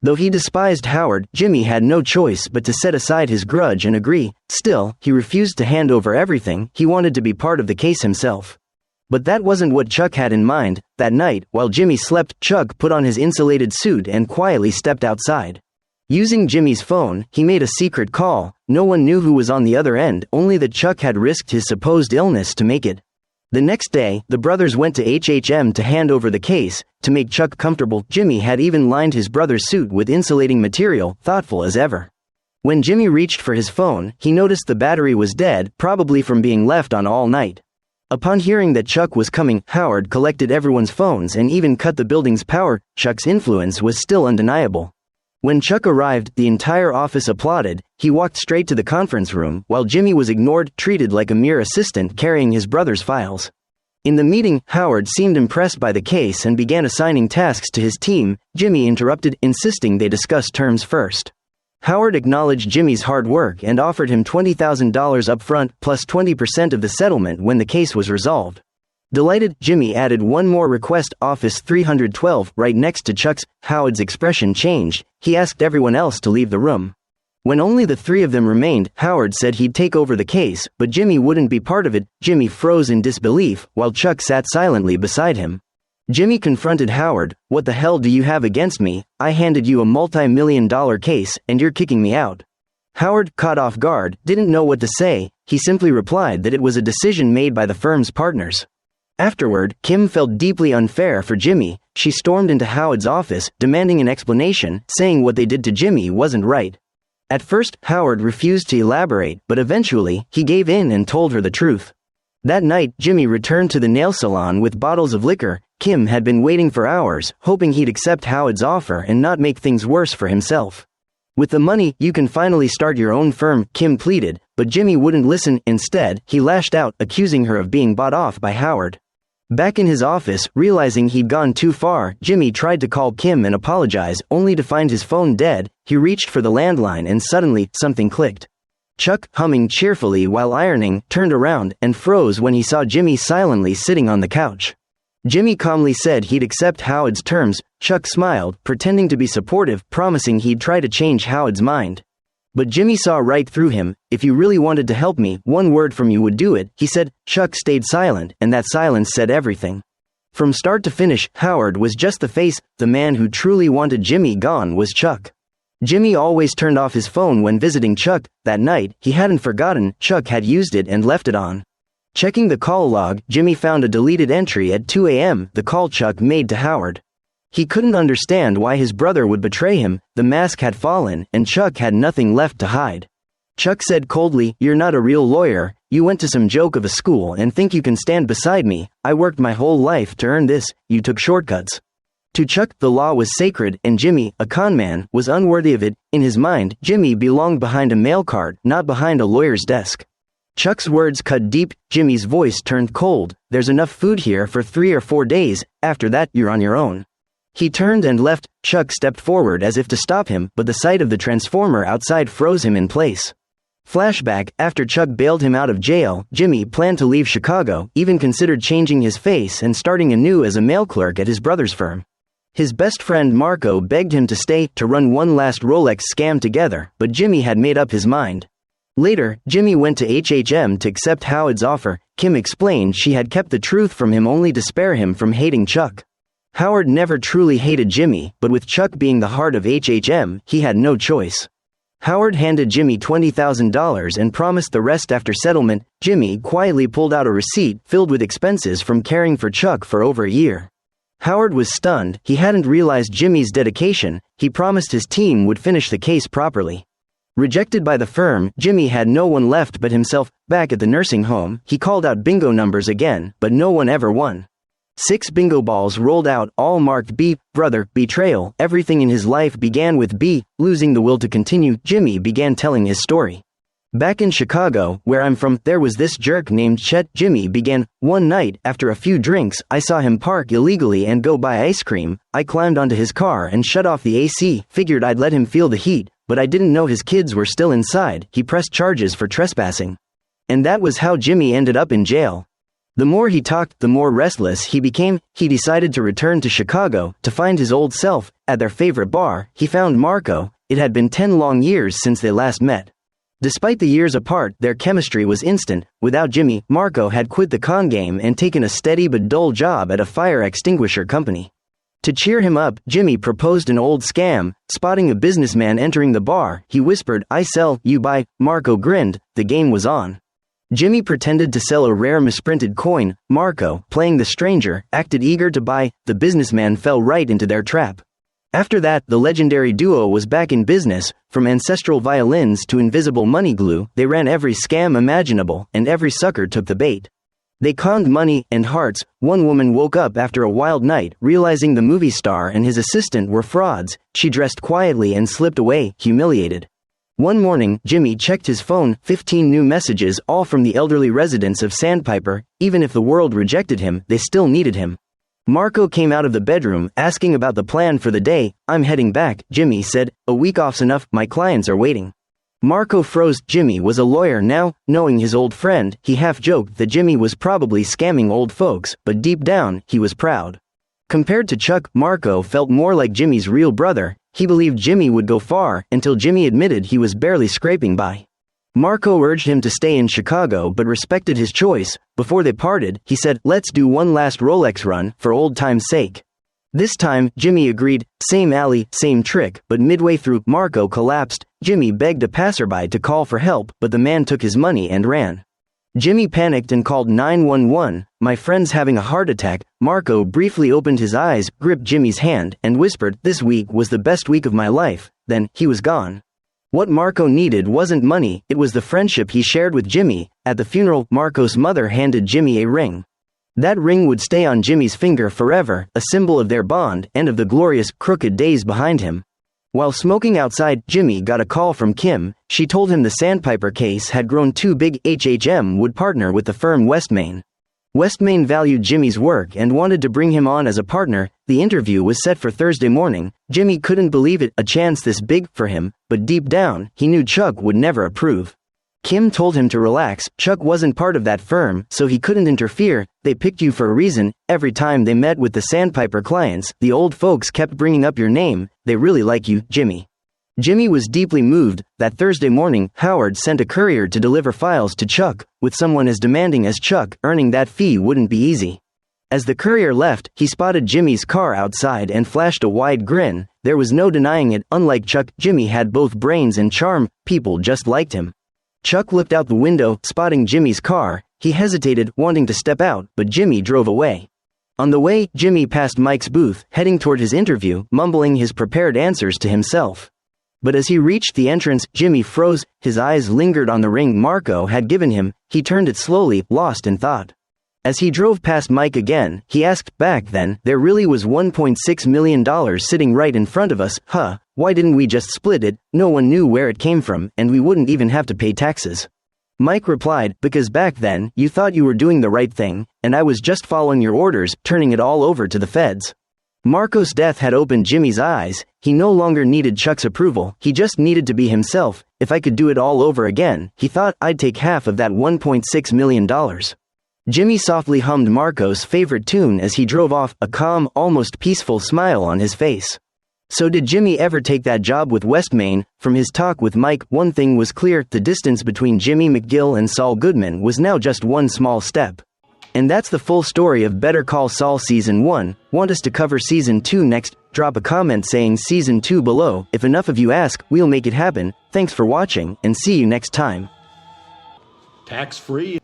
Though he despised Howard, Jimmy had no choice but to set aside his grudge and agree. Still, he refused to hand over everything. He wanted to be part of the case himself. But that wasn't what Chuck had in mind. That night, while Jimmy slept, Chuck put on his insulated suit and quietly stepped outside. Using Jimmy's phone, he made a secret call. No one knew who was on the other end, only that Chuck had risked his supposed illness to make it. The next day, the brothers went to HHM to hand over the case. To make Chuck comfortable, Jimmy had even lined his brother's suit with insulating material, thoughtful as ever. When Jimmy reached for his phone, he noticed the battery was dead, probably from being left on all night. Upon hearing that Chuck was coming, Howard collected everyone's phones and even cut the building's power. Chuck's influence was still undeniable. When Chuck arrived, the entire office applauded. He walked straight to the conference room, while Jimmy was ignored, treated like a mere assistant carrying his brother's files. In the meeting, Howard seemed impressed by the case and began assigning tasks to his team. Jimmy interrupted, insisting they discuss terms first. Howard acknowledged Jimmy's hard work and offered him $20,000 upfront, plus 20% of the settlement when the case was resolved. Delighted, Jimmy added one more request, Office 312, right next to Chuck's. Howard's expression changed. He asked everyone else to leave the room. When only the three of them remained, Howard said he'd take over the case, but Jimmy wouldn't be part of it. Jimmy froze in disbelief, while Chuck sat silently beside him. Jimmy confronted Howard. "What the hell do you have against me? I handed you a multi-million-dollar case, and you're kicking me out." Howard, caught off guard, didn't know what to say. He simply replied that it was a decision made by the firm's partners. Afterward, Kim felt deeply unfair for Jimmy. She stormed into Howard's office, demanding an explanation, saying what they did to Jimmy wasn't right. At first, Howard refused to elaborate, but eventually, he gave in and told her the truth. That night, Jimmy returned to the nail salon with bottles of liquor. Kim had been waiting for hours, hoping he'd accept Howard's offer and not make things worse for himself. "With the money, you can finally start your own firm," Kim pleaded, but Jimmy wouldn't listen. Instead, he lashed out, accusing her of being bought off by Howard. Back in his office, realizing he'd gone too far, Jimmy tried to call Kim and apologize, only to find his phone dead. He reached for the landline and suddenly, something clicked. Chuck, humming cheerfully while ironing, turned around and froze when he saw Jimmy silently sitting on the couch. Jimmy calmly said he'd accept Howard's terms. Chuck smiled, pretending to be supportive, promising he'd try to change Howard's mind. But Jimmy saw right through him. "If you really wanted to help me, one word from you would do it," he said. Chuck stayed silent, and that silence said everything. From start to finish, Howard was just the face. The man who truly wanted Jimmy gone was Chuck. Jimmy always turned off his phone when visiting Chuck. That night, he hadn't forgotten. Chuck had used it and left it on. Checking the call log, Jimmy found a deleted entry at 2 a.m., the call Chuck made to Howard. He couldn't understand why his brother would betray him. The mask had fallen, and Chuck had nothing left to hide. Chuck said coldly, "You're not a real lawyer. You went to some joke of a school and think you can stand beside me. I worked my whole life to earn this. You took shortcuts." To Chuck, the law was sacred, and Jimmy, a con man, was unworthy of it. In his mind, Jimmy belonged behind a mail cart, not behind a lawyer's desk. Chuck's words cut deep. Jimmy's voice turned cold. "There's enough food here for 3 or 4 days. After that, you're on your own." He turned and left. Chuck stepped forward as if to stop him, but the sight of the transformer outside froze him in place. Flashback, after Chuck bailed him out of jail, Jimmy planned to leave Chicago, even considered changing his face and starting anew as a mail clerk at his brother's firm. His best friend Marco begged him to stay, to run one last Rolex scam together, but Jimmy had made up his mind. Later, Jimmy went to HHM to accept Howard's offer. Kim explained she had kept the truth from him only to spare him from hating Chuck. Howard never truly hated Jimmy, but with Chuck being the heart of HHM, he had no choice. Howard handed Jimmy $20,000 and promised the rest after settlement. Jimmy quietly pulled out a receipt filled with expenses from caring for Chuck for over a year. Howard was stunned. He hadn't realized Jimmy's dedication. He promised his team would finish the case properly. Rejected by the firm, Jimmy had no one left but himself. Back at the nursing home, he called out bingo numbers again, but no one ever won. 6 bingo balls rolled out, all marked B. Brother, betrayal. Everything in his life began with B. Losing the will to continue, Jimmy began telling his story. Back in Chicago, where I'm from, there was this jerk named Chet. Jimmy began. One night, after a few drinks, I saw him park illegally and go buy ice cream. I climbed onto his car and shut off the AC, figured I'd let him feel the heat, but I didn't know his kids were still inside. He pressed charges for trespassing. And that was how Jimmy ended up in jail. The more he talked, the more restless he became. He decided to return to Chicago to find his old self. At their favorite bar, he found Marco. It had been 10 long years since they last met. Despite the years apart, their chemistry was instant. Without Jimmy, Marco had quit the con game and taken a steady but dull job at a fire extinguisher company. To cheer him up, Jimmy proposed an old scam. Spotting a businessman entering the bar, he whispered, "I sell, you buy." Marco grinned. The game was on. Jimmy pretended to sell a rare misprinted coin. Marco, playing the stranger, acted eager to buy. The businessman fell right into their trap. After that, the legendary duo was back in business. From ancestral violins to invisible money glue, they ran every scam imaginable, and every sucker took the bait. They conned money and hearts. One woman woke up after a wild night, realizing the movie star and his assistant were frauds. She dressed quietly and slipped away, humiliated. One morning, Jimmy checked his phone. 15 new messages, all from the elderly residents of Sandpiper. Even if the world rejected him, they still needed him. Marco came out of the bedroom, asking about the plan for the day. "I'm heading back," Jimmy said. "A week off's enough, my clients are waiting." Marco froze. Jimmy was a lawyer now. Knowing his old friend, he half-joked that Jimmy was probably scamming old folks, but deep down, he was proud. Compared to Chuck, Marco felt more like Jimmy's real brother. He believed Jimmy would go far, until Jimmy admitted he was barely scraping by. Marco urged him to stay in Chicago but respected his choice. Before they parted, he said, "Let's do one last Rolex run, for old time's sake." This time, Jimmy agreed. Same alley, same trick, but midway through, Marco collapsed. Jimmy begged a passerby to call for help, but the man took his money and ran. Jimmy panicked and called 911. "My friend's having a heart attack." Marco briefly opened his eyes, gripped Jimmy's hand, and whispered, "This week was the best week of my life." Then, he was gone. What Marco needed wasn't money, it was the friendship he shared with Jimmy. At the funeral, Marco's mother handed Jimmy a ring. That ring would stay on Jimmy's finger forever, a symbol of their bond, and of the glorious, crooked days behind him. While smoking outside, Jimmy got a call from Kim. She told him the Sandpiper case had grown too big. HHM would partner with the firm Westmain. Westmain valued Jimmy's work and wanted to bring him on as a partner. The interview was set for Thursday morning. Jimmy couldn't believe it, a chance this big for him, but deep down, he knew Chuck would never approve. Kim told him to relax. Chuck wasn't part of that firm, so he couldn't interfere. "They picked you for a reason." Every time they met with the Sandpiper clients, the old folks kept bringing up your name. "They really like you, Jimmy." Jimmy was deeply moved. That Thursday morning, Howard sent a courier to deliver files to Chuck. With someone as demanding as Chuck, earning that fee wouldn't be easy. As the courier left, he spotted Jimmy's car outside and flashed a wide grin. There was no denying it. Unlike Chuck, Jimmy had both brains and charm. People just liked him. Chuck looked out the window, spotting Jimmy's car. He hesitated, wanting to step out, but Jimmy drove away. On the way, Jimmy passed Mike's booth, heading toward his interview, mumbling his prepared answers to himself. But as he reached the entrance, Jimmy froze. His eyes lingered on the ring Marco had given him. He turned it slowly, lost in thought. As he drove past Mike again, he asked, "Back then, there really was $1.6 million sitting right in front of us, huh? Why didn't we just split it? No one knew where it came from, and we wouldn't even have to pay taxes." Mike replied, "Because back then, you thought you were doing the right thing, and I was just following your orders, turning it all over to the feds." Marco's death had opened Jimmy's eyes. He no longer needed Chuck's approval, he just needed to be himself. If I could do it all over again, he thought, I'd take half of that $1.6 million. Jimmy softly hummed Marco's favorite tune as he drove off, a calm, almost peaceful smile on his face. So did Jimmy ever take that job with Westmain? From his talk with Mike, one thing was clear, the distance between Jimmy McGill and Saul Goodman was now just one small step. And that's the full story of Better Call Saul Season 1. Want us to cover Season 2 next? Drop a comment saying Season 2 below. If enough of you ask, we'll make it happen. Thanks for watching, and see you next time. Tax-free.